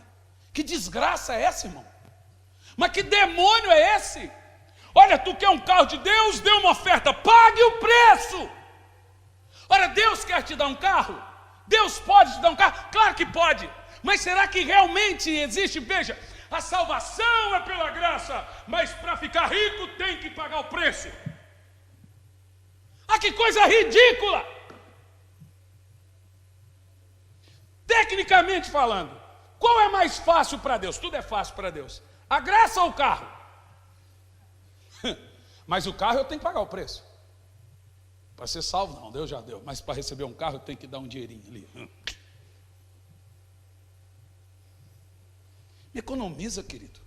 que desgraça é essa, irmão? Mas que demônio é esse? Olha, tu quer um carro de Deus, dê uma oferta, pague o preço. Ora, Deus quer te dar um carro? Deus pode te dar um carro? Claro que pode, mas será que realmente existe? Veja, a salvação é pela graça, mas para ficar rico tem que pagar o preço. Ah, que coisa ridícula! Tecnicamente falando, qual é mais fácil para Deus? Tudo é fácil para Deus. A graça ou o carro? Mas o carro eu tenho que pagar o preço. Para ser salvo, não, Deus já deu. Mas para receber um carro eu tenho que dar um dinheirinho ali. Me economiza, querido.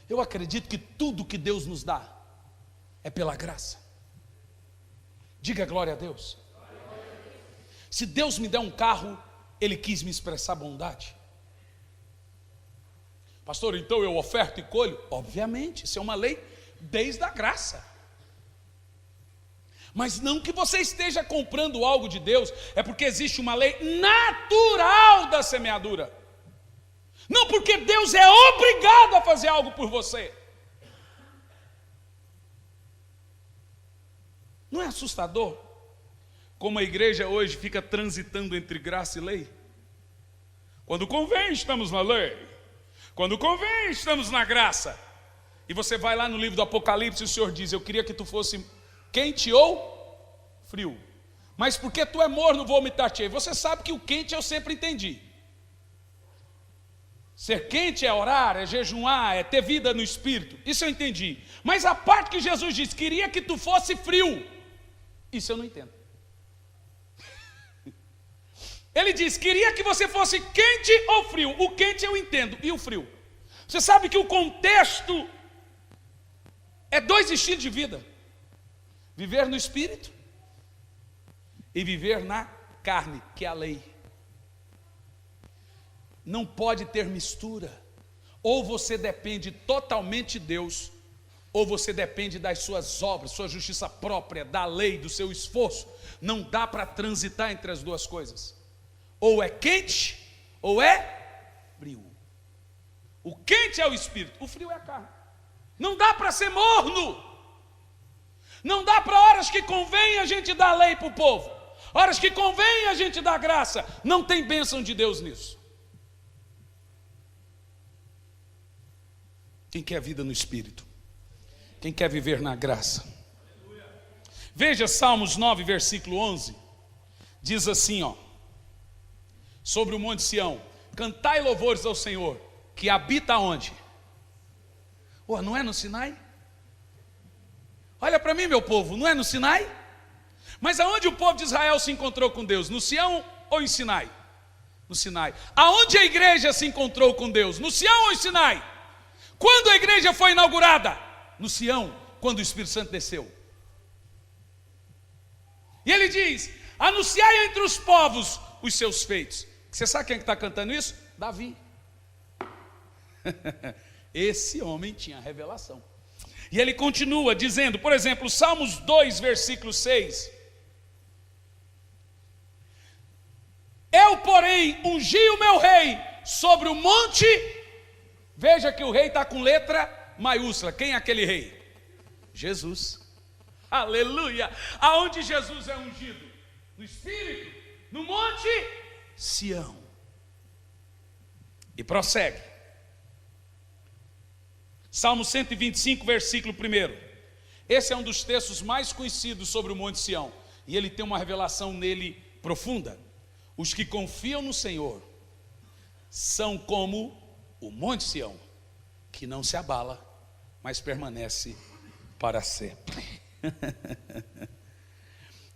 Eu acredito que tudo que Deus nos dá é pela graça. Diga glória a Deus. Se Deus me der um carro, Ele quis me expressar bondade. Pastor, então eu oferto e colho? Obviamente, isso é uma lei desde a graça. Mas não que você esteja comprando algo de Deus, é porque existe uma lei natural da semeadura. Não porque Deus é obrigado a fazer algo por você. Não é assustador como a igreja hoje fica transitando entre graça e lei? Quando convém, estamos na lei. Quando convém, estamos na graça. E você vai lá no livro do Apocalipse e o Senhor diz: eu queria que tu fosse quente ou frio, mas porque tu é morno, vou vomitar-te. Você sabe que o quente eu sempre entendi. Ser quente é orar, é jejuar, é ter vida no Espírito. Isso eu entendi. Mas a parte que Jesus diz, queria que tu fosse frio, isso eu não entendo. Ele diz, queria que você fosse quente ou frio. O quente eu entendo, e o frio? Você sabe que o contexto é dois estilos de vida: viver no Espírito e viver na carne, que é a lei. Não pode ter mistura. Ou você depende totalmente de Deus, ou você depende das suas obras, sua justiça própria, da lei, do seu esforço. Não dá para transitar entre as duas coisas. Ou é quente, ou é frio. O quente é o Espírito, o frio é a carne. Não dá para ser morno. Não dá para horas que convém a gente dar lei para o povo, horas que convém a gente dar graça. Não tem bênção de Deus nisso. Quem quer vida no Espírito? Quem quer viver na graça? Veja Salmos 9, versículo 11. Diz assim, sobre o monte Sião: cantai louvores ao Senhor, que habita onde? Não é no Sinai? Olha para mim, meu povo, não é no Sinai? Mas aonde o povo de Israel se encontrou com Deus? No Sião ou em Sinai? No Sinai. Aonde a igreja se encontrou com Deus? No Sião ou em Sinai? Quando a igreja foi inaugurada? No Sião, quando o Espírito Santo desceu. E ele diz: anunciai entre os povos os seus feitos. Você sabe quem está cantando isso? Davi. Esse homem tinha revelação. E ele continua dizendo, por exemplo, Salmos 2, versículo 6. Eu, porém, ungi o meu rei sobre o monte. Veja que o rei está com letra maiúscula. Quem é aquele rei? Jesus. Aleluia. Aonde Jesus é ungido? No Espírito. No monte Sião. E prossegue. Salmo 125, versículo 1. Esse é um dos textos mais conhecidos sobre o Monte Sião. E ele tem uma revelação nele profunda. Os que confiam no Senhor são como o Monte Sião, que não se abala, mas permanece para sempre.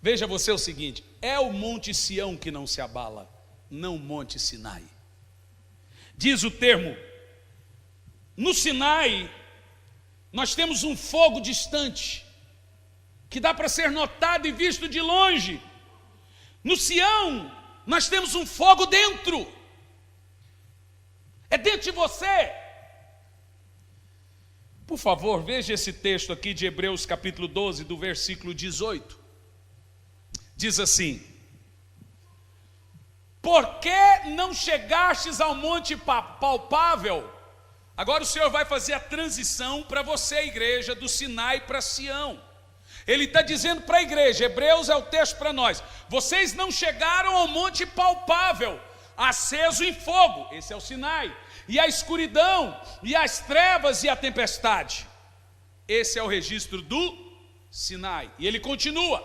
Veja você o seguinte: é o Monte Sião que não se abala, não o Monte Sinai. Diz o termo, no Sinai, nós temos um fogo distante, que dá para ser notado e visto de longe. No Sião, nós temos um fogo dentro, é dentro de você. Por favor, veja esse texto aqui de Hebreus capítulo 12, do versículo 18. Diz assim: por que não chegastes ao monte palpável? Agora o Senhor vai fazer a transição para você, igreja, do Sinai para Sião. Ele está dizendo para a igreja, Hebreus é o texto para nós: vocês não chegaram ao monte palpável, aceso em fogo, esse é o Sinai, e a escuridão, e as trevas e a tempestade, esse é o registro do Sinai. E ele continua,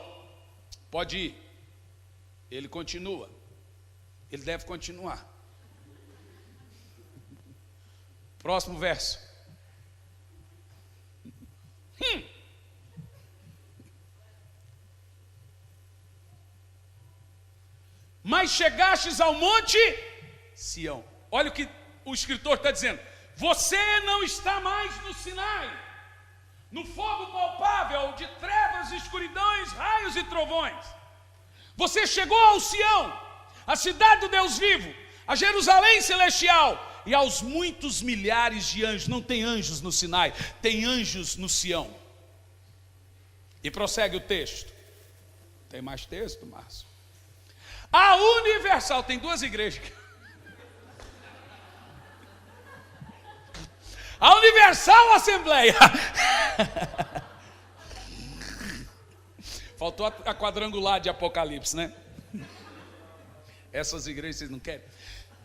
pode ir, ele continua, ele deve continuar. Próximo verso. Mas chegastes ao monte Sião. Olha o que o escritor está dizendo: você não está mais no Sinai, no fogo palpável de trevas, escuridões, raios e trovões. Você chegou ao Sião, a cidade do Deus vivo, a Jerusalém celestial, e aos muitos milhares de anjos. Não tem anjos no Sinai, tem anjos no Sião. E prossegue o texto. Tem mais texto, Márcio? A Universal, tem duas igrejas aqui. A Universal Assembleia. Faltou a quadrangular de Apocalipse, né? Essas igrejas vocês não querem?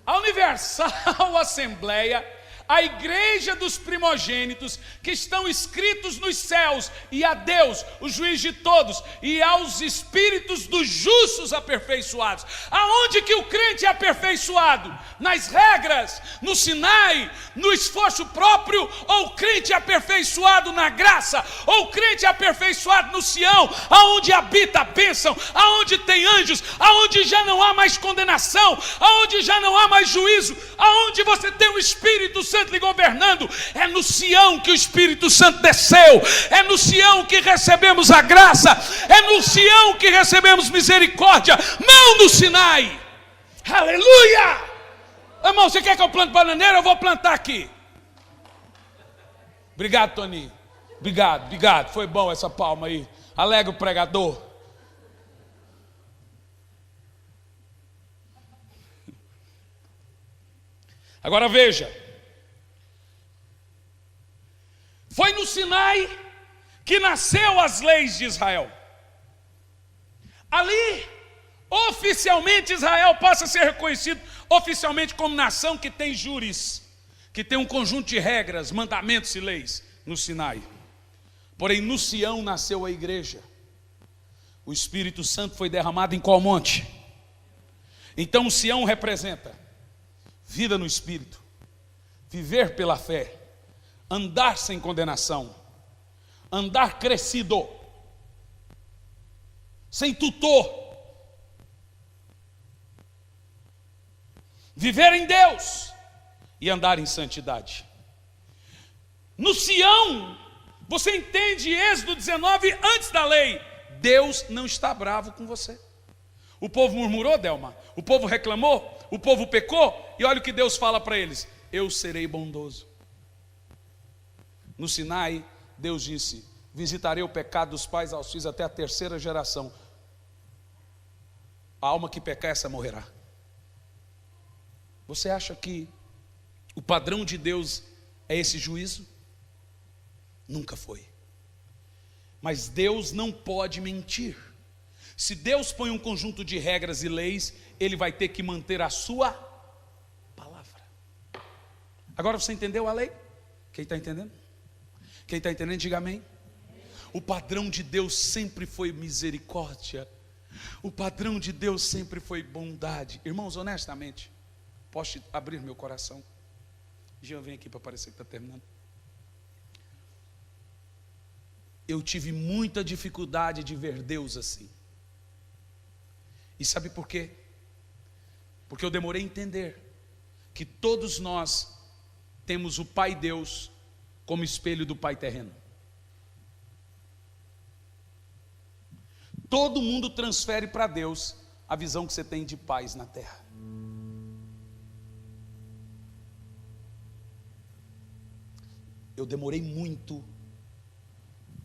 A Universal Assembleia, a igreja dos primogênitos que estão escritos nos céus, e a Deus, o juiz de todos, e aos espíritos dos justos aperfeiçoados. Aonde que o crente é aperfeiçoado? Nas regras, no Sinai, no esforço próprio, ou o crente é aperfeiçoado na graça, ou o crente é aperfeiçoado no Sião, aonde habita a bênção, aonde tem anjos, aonde já não há mais condenação, aonde já não há mais juízo, aonde você tem o Espírito Santo lhe governando. É no Sião que o Espírito Santo desceu, é no Sião que recebemos a graça, é no Sião que recebemos misericórdia, não no Sinai. Aleluia! Irmão, você quer que eu plante bananeira? Eu vou plantar aqui. Obrigado, Toninho. Obrigado, foi bom essa palma aí. Alegra o pregador. Agora veja, foi no Sinai que nasceu as leis de Israel. Ali, oficialmente, Israel passa a ser reconhecido oficialmente como nação que tem júris, que tem um conjunto de regras, mandamentos e leis no Sinai. Porém, no Sião nasceu a igreja. O Espírito Santo foi derramado em qual monte? Então o Sião representa vida no Espírito, viver pela fé, andar sem condenação, andar crescido, sem tutor, viver em Deus e andar em santidade. No Sião, você entende Êxodo 19 antes da lei. Deus não está bravo com você. O povo murmurou, Delma, o povo reclamou, o povo pecou, e olha o que Deus fala para eles: eu serei bondoso. No Sinai, Deus disse: visitarei o pecado dos pais aos filhos até a 3ª geração. A alma que pecar, essa morrerá. Você acha que o padrão de Deus é esse juízo? Nunca foi. Mas Deus não pode mentir. Se Deus põe um conjunto de regras e leis, Ele vai ter que manter a sua palavra. Agora você entendeu a lei? Quem está entendendo? Quem está entendendo, diga amém. O padrão de Deus sempre foi misericórdia. O padrão de Deus sempre foi bondade. Irmãos, honestamente, posso abrir meu coração? Jean, vem aqui para parecer que está terminando. Eu tive muita dificuldade de ver Deus assim. E sabe por quê? Porque eu demorei a entender que todos nós temos o Pai Deus como espelho do Pai terreno. Todo mundo transfere para Deus a visão que você tem de paz na terra. Eu demorei muito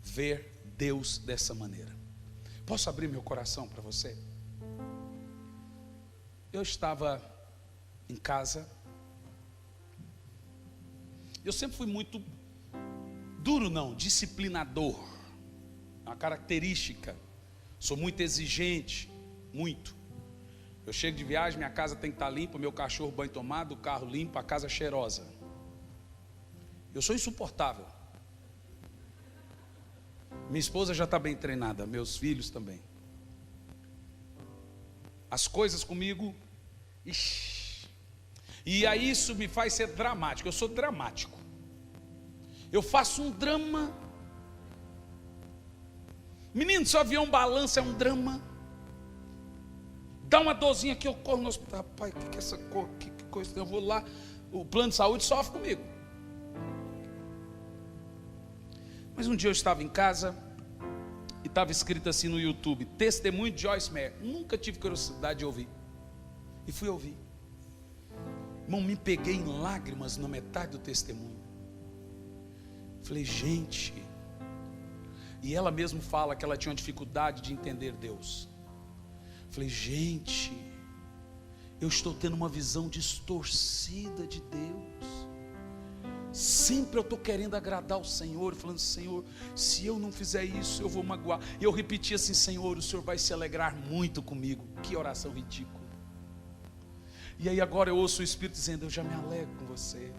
ver Deus dessa maneira. Posso abrir meu coração para você? Eu estava em casa. Eu sempre fui muito duro, não, disciplinador. É uma característica. Sou muito exigente, muito. Eu chego de viagem, minha casa tem que estar limpa, meu cachorro banho tomado, o carro limpo, a casa cheirosa. Eu sou insuportável. Minha esposa já está bem treinada, meus filhos também. As coisas comigo, ixi. E aí isso me faz ser dramático. Eu sou dramático. Eu faço um drama. Menino, se o avião balança é um drama. Dá uma dorzinha aqui, eu corro no hospital. Rapaz, que é essa cor? Que coisa? Eu vou lá. O plano de saúde sofre comigo. Mas um dia eu estava em casa e estava escrito assim no YouTube: testemunho de Joyce Meyer. Nunca tive curiosidade de ouvir. E fui ouvir. Irmão, me peguei em lágrimas na metade do testemunho. Falei, gente. E ela mesma fala que ela tinha uma dificuldade de entender Deus. Falei, gente, eu estou tendo uma visão distorcida de Deus. Sempre eu estou querendo agradar o Senhor, falando, Senhor, se eu não fizer isso, eu vou magoar. E eu repeti assim, Senhor, o Senhor vai se alegrar muito comigo. Que oração ridícula. E aí agora eu ouço o Espírito dizendo, eu já me alegro com você.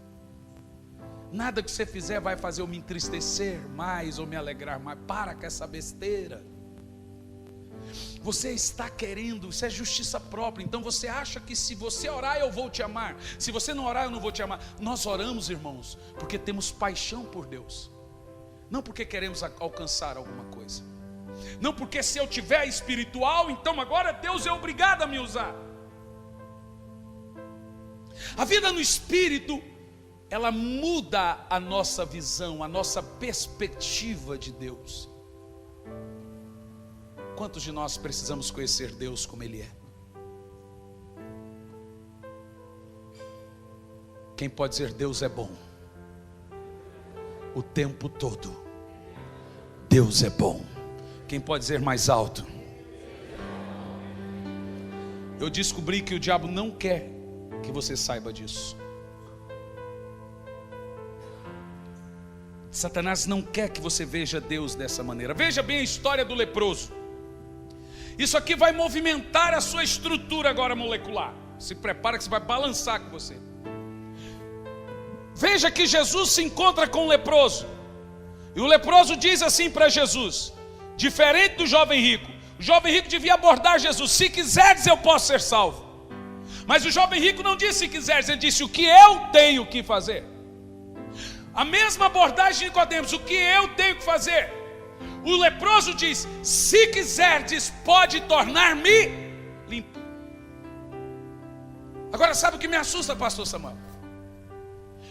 Nada que você fizer vai fazer eu me entristecer mais ou me alegrar mais. Para com essa besteira. Você está querendo, isso é justiça própria. Então você acha que se você orar eu vou te amar. Se você não orar eu não vou te amar. Nós oramos, irmãos, porque temos paixão por Deus. Não porque queremos alcançar alguma coisa. Não porque se eu tiver espiritual, então agora Deus é obrigado a me usar. A vida no Espírito, ela muda a nossa visão, a nossa perspectiva de Deus. Quantos de nós precisamos conhecer Deus como Ele é? Quem pode dizer Deus é bom? O tempo todo. Deus é bom. Quem pode dizer mais alto? Eu descobri que o diabo não quer que você saiba disso. Satanás não quer que você veja Deus dessa maneira. Veja bem a história do leproso. Isso aqui vai movimentar a sua estrutura agora molecular. Se prepara que você vai balançar com você. Veja que Jesus se encontra com o leproso. E o leproso diz assim para Jesus, diferente do jovem rico. O jovem rico devia abordar Jesus: se quiseres eu posso ser salvo. Mas o jovem rico não disse se quiseres, ele disse o que eu tenho que fazer. A mesma abordagem de Nicodemos, o que eu tenho que fazer. O leproso diz, se quiserdes pode tornar-me limpo. Agora sabe o que me assusta, pastor Samuel?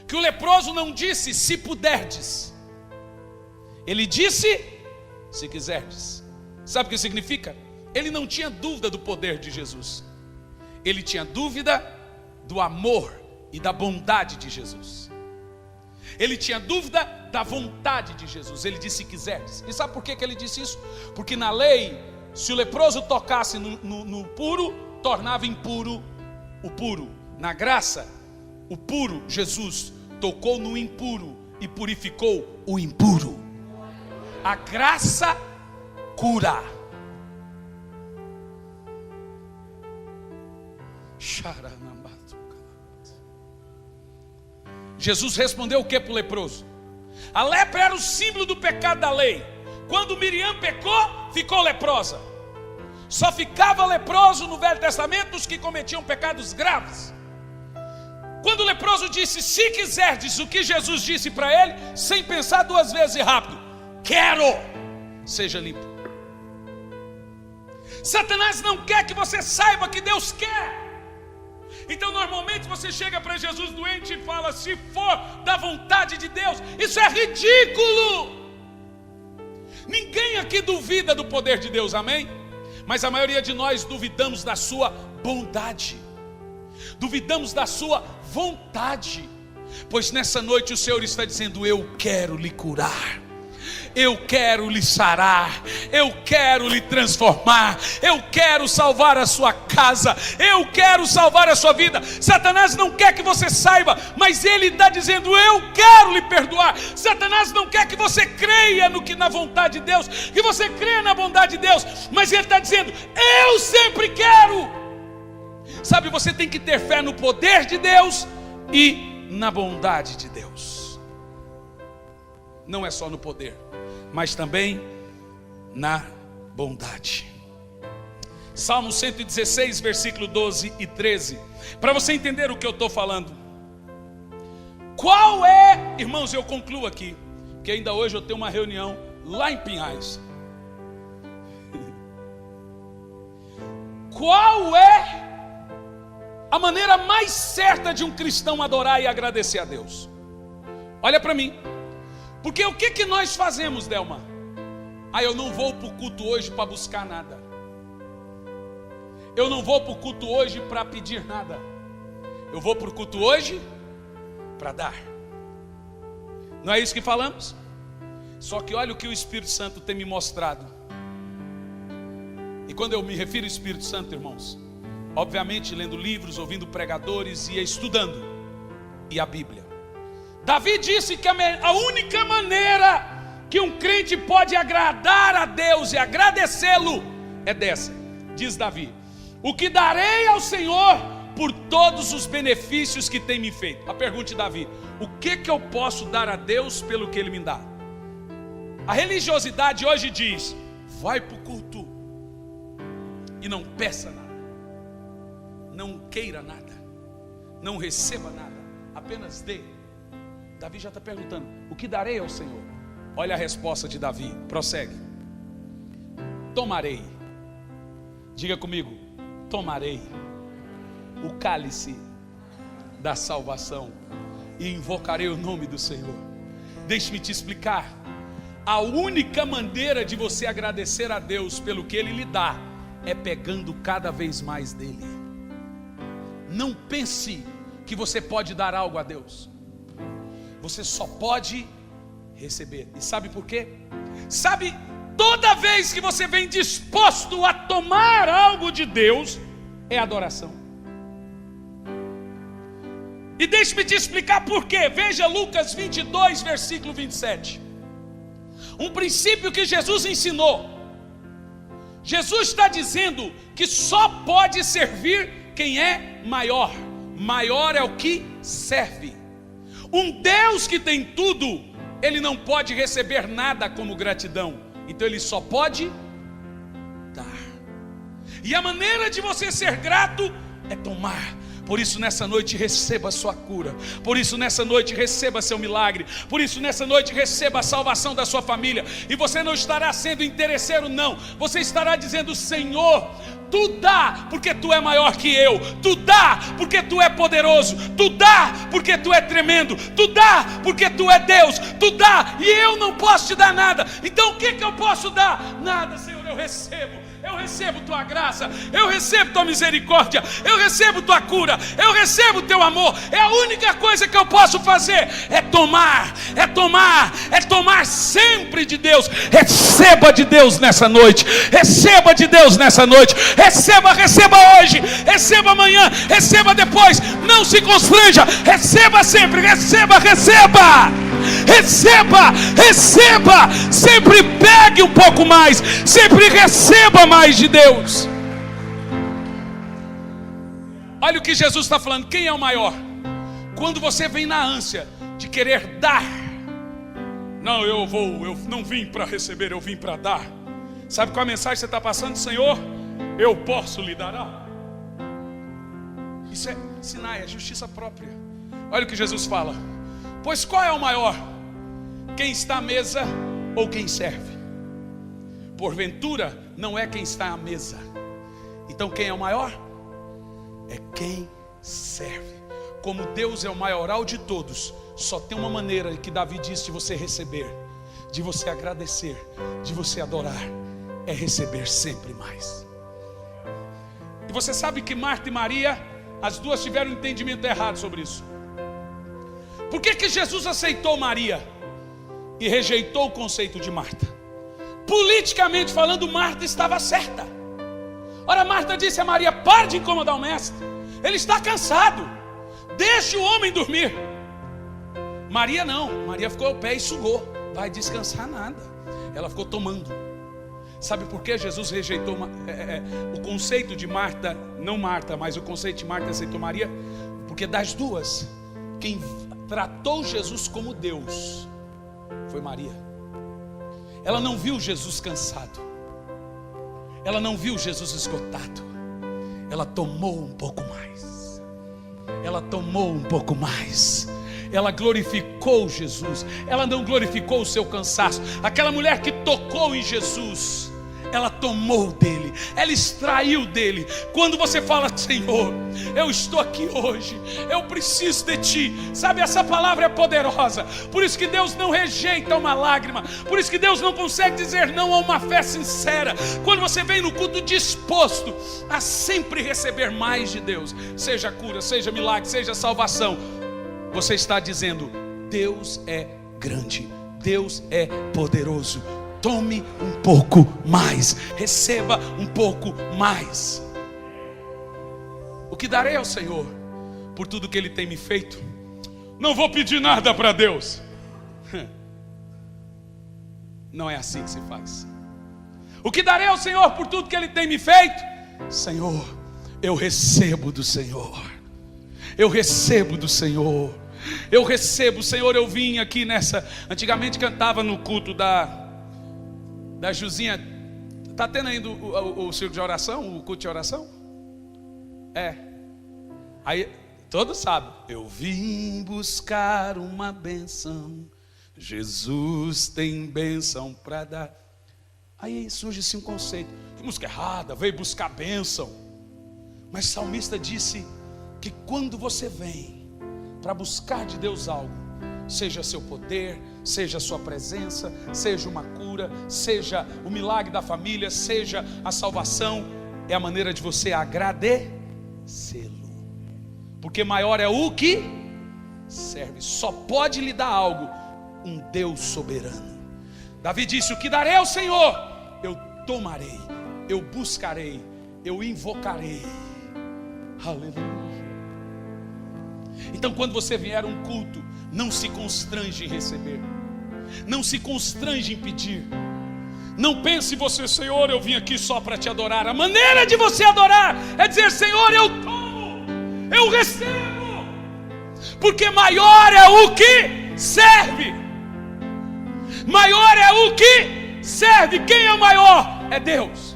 Que o leproso não disse se puderdes. Ele disse se quiserdes. Sabe o que significa? Ele não tinha dúvida do poder de Jesus. Ele tinha dúvida do amor e da bondade de Jesus. Ele tinha dúvida da vontade de Jesus. Ele disse se quiseres. E sabe por que ele disse isso? Porque na lei, se o leproso tocasse no puro, tornava impuro o puro. Na graça, o puro, Jesus, tocou no impuro e purificou o impuro. A graça cura. Jesus respondeu o que para o leproso? A lepra era o símbolo do pecado da lei. Quando Miriam pecou, ficou leprosa. Só ficava leproso no Velho Testamento os que cometiam pecados graves. Quando o leproso disse, se quiserdes, o que Jesus disse para ele, sem pensar duas vezes e rápido: quero, seja limpo. Satanás não quer que você saiba que Deus quer. Então normalmente você chega para Jesus doente e fala, se for da vontade de Deus. Isso é ridículo. Ninguém aqui duvida do poder de Deus, amém? Mas a maioria de nós duvidamos da sua bondade, duvidamos da sua vontade. Pois nessa noite o Senhor está dizendo, eu quero lhe curar, eu quero lhe sarar, eu quero lhe transformar, eu quero salvar a sua casa, eu quero salvar a sua vida. Satanás não quer que você saiba, mas ele está dizendo, eu quero lhe perdoar. Satanás não quer que você creia na vontade de Deus, que você creia na bondade de Deus, mas ele está dizendo, eu sempre quero. Sabe, você tem que ter fé no poder de Deus e na bondade de Deus. Não é só no poder, mas também na bondade. Salmo 116, versículo 12 e 13. Para você entender o que eu estou falando. Qual é, irmãos, eu concluo aqui, que ainda hoje eu tenho uma reunião lá em Pinhais. Qual é a maneira mais certa de um cristão adorar e agradecer a Deus? Olha para mim. Porque o que nós fazemos, Delma? Eu não vou para o culto hoje para buscar nada. Eu não vou para o culto hoje para pedir nada. Eu vou para o culto hoje para dar. Não é isso que falamos? Só que olha o que o Espírito Santo tem me mostrado. E quando eu me refiro ao Espírito Santo, irmãos, obviamente lendo livros, ouvindo pregadores e estudando, e a Bíblia. Davi disse que a única maneira que um crente pode agradar a Deus e agradecê-lo é dessa. Diz Davi, o que darei ao Senhor por todos os benefícios que tem me feito. A pergunta de Davi, o que eu posso dar a Deus pelo que Ele me dá? A religiosidade hoje diz, vai para o culto e não peça nada, não queira nada, não receba nada, apenas dê. Davi já está perguntando, o que darei ao Senhor? Olha a resposta de Davi, prossegue. Tomarei, diga comigo, tomarei o cálice da salvação e invocarei o nome do Senhor. Deixe-me te explicar, a única maneira de você agradecer a Deus pelo que Ele lhe dá, é pegando cada vez mais dEle. Não pense que você pode dar algo a Deus. Você só pode receber. E sabe por quê? Sabe, toda vez que você vem disposto a tomar algo de Deus, é adoração. E deixe-me te explicar por quê. Veja Lucas 22, versículo 27. Um princípio que Jesus ensinou. Jesus está dizendo que só pode servir quem é maior. Maior é o que serve. Um Deus que tem tudo, Ele não pode receber nada como gratidão. Então Ele só pode dar. E a maneira de você ser grato é tomar. Por isso nessa noite receba a sua cura. Por isso nessa noite receba seu milagre. Por isso nessa noite receba a salvação da sua família. E você não estará sendo interesseiro, não. Você estará dizendo, Senhor, Tu dá porque Tu é maior que eu. Tu dá porque Tu é poderoso. Tu dá porque Tu é tremendo. Tu dá porque Tu é Deus. Tu dá e eu não posso te dar nada. Então o que eu posso dar? Nada, Senhor, eu recebo. Eu recebo Tua graça, eu recebo Tua misericórdia, eu recebo Tua cura, eu recebo Teu amor. É a única coisa que eu posso fazer, é tomar sempre de Deus. Receba de Deus nessa noite, receba de Deus nessa noite, receba hoje, receba amanhã, receba depois, não se constranja, receba sempre, receba, sempre pegue um pouco mais, sempre receba mais de Deus. Olha o que Jesus está falando, quem é o maior? Quando você vem na ânsia de querer dar. Não, eu não vim para receber, eu vim para dar. Sabe qual a mensagem você está passando? Senhor, eu posso lhe dar. Isso é Sinai, é justiça própria. Olha o que Jesus fala: pois qual é o maior? Quem está à mesa ou quem serve? Porventura não é quem está à mesa. Então quem é o maior? É quem serve. Como Deus é o maioral de todos, só tem uma maneira que Davi disse de você receber, de você agradecer, de você adorar, é receber sempre mais. E você sabe que Marta e Maria, as duas tiveram um entendimento errado sobre isso. Por que Jesus aceitou Maria e rejeitou o conceito de Marta? Politicamente falando, Marta estava certa. Ora, Marta disse a Maria: pare de incomodar o mestre, ele está cansado, deixe o homem dormir. Maria não, Maria ficou ao pé e sugou. Vai descansar nada, ela ficou tomando. Sabe por que Jesus rejeitou o conceito de Marta? Não Marta, mas o conceito de Marta aceitou Maria? Porque das duas, quem tratou Jesus como Deus foi Maria. Ela não viu Jesus cansado, ela não viu Jesus esgotado. Ela tomou um pouco mais. Ela tomou um pouco mais. Ela glorificou Jesus. Ela não glorificou o seu cansaço. Aquela mulher que tocou em Jesus, ela tomou dele, ela extraiu dele. Quando você fala: Senhor, eu estou aqui hoje, eu preciso de ti. Sabe, essa palavra é poderosa. Por isso que Deus não rejeita uma lágrima. Por isso que Deus não consegue dizer não a uma fé sincera. Quando você vem no culto disposto a sempre receber mais de Deus, seja cura, seja milagre, seja salvação, você está dizendo: Deus é grande, Deus é poderoso. Tome um pouco mais, receba um pouco mais. O que darei ao Senhor por tudo que Ele tem me feito? Não vou pedir nada para Deus. Não é assim que se faz. O que darei ao Senhor por tudo que Ele tem me feito? Senhor, eu recebo do Senhor. Eu recebo do Senhor. Eu recebo, Senhor. Eu vim aqui nessa. Antigamente cantava no culto da Juzinha. Está tendo ainda o círculo de oração, o culto de oração? É. Aí todos sabem: eu vim buscar uma bênção, Jesus tem bênção para dar. Aí surge assim um conceito: que música errada, veio buscar bênção. Mas o salmista disse que quando você vem para buscar de Deus algo, seja seu poder, seja a sua presença, seja uma cura, seja o milagre da família, seja a salvação, é a maneira de você agradecê-lo. Porque maior é o que serve. Só pode lhe dar algo um Deus soberano. Davi disse: o que darei ao Senhor? Eu tomarei, eu buscarei, eu invocarei. Aleluia. Então quando você vier a um culto, não se constrange em receber, não se constrange em pedir. Não pense você: Senhor, eu vim aqui só para te adorar. A maneira de você adorar é dizer: Senhor, eu tomo, eu recebo. Porque maior é o que serve. Maior é o que serve. Quem é o maior? É Deus.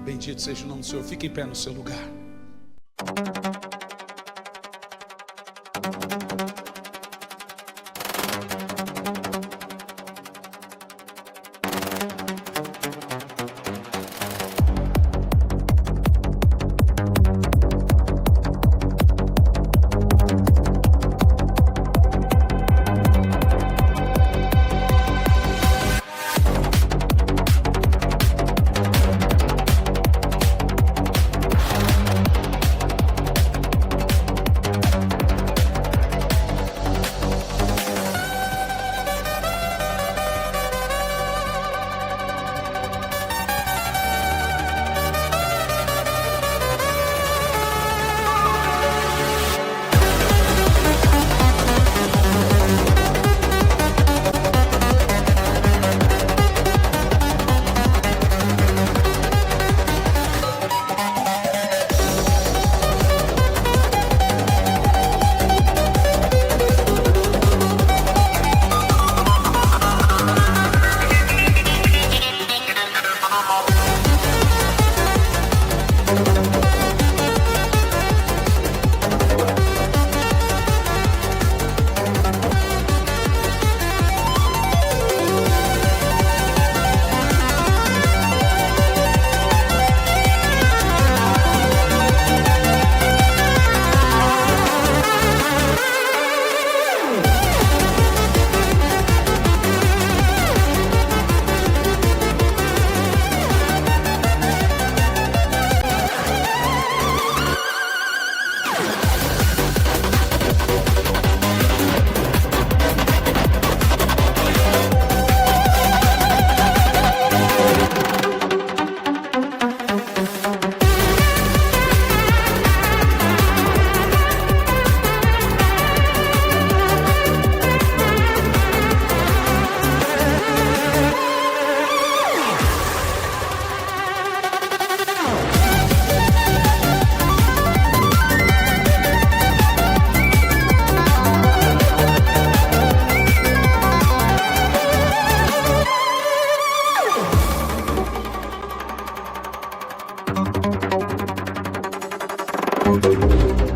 Bendito seja o nome do Senhor. Fique em pé no seu lugar. Amém.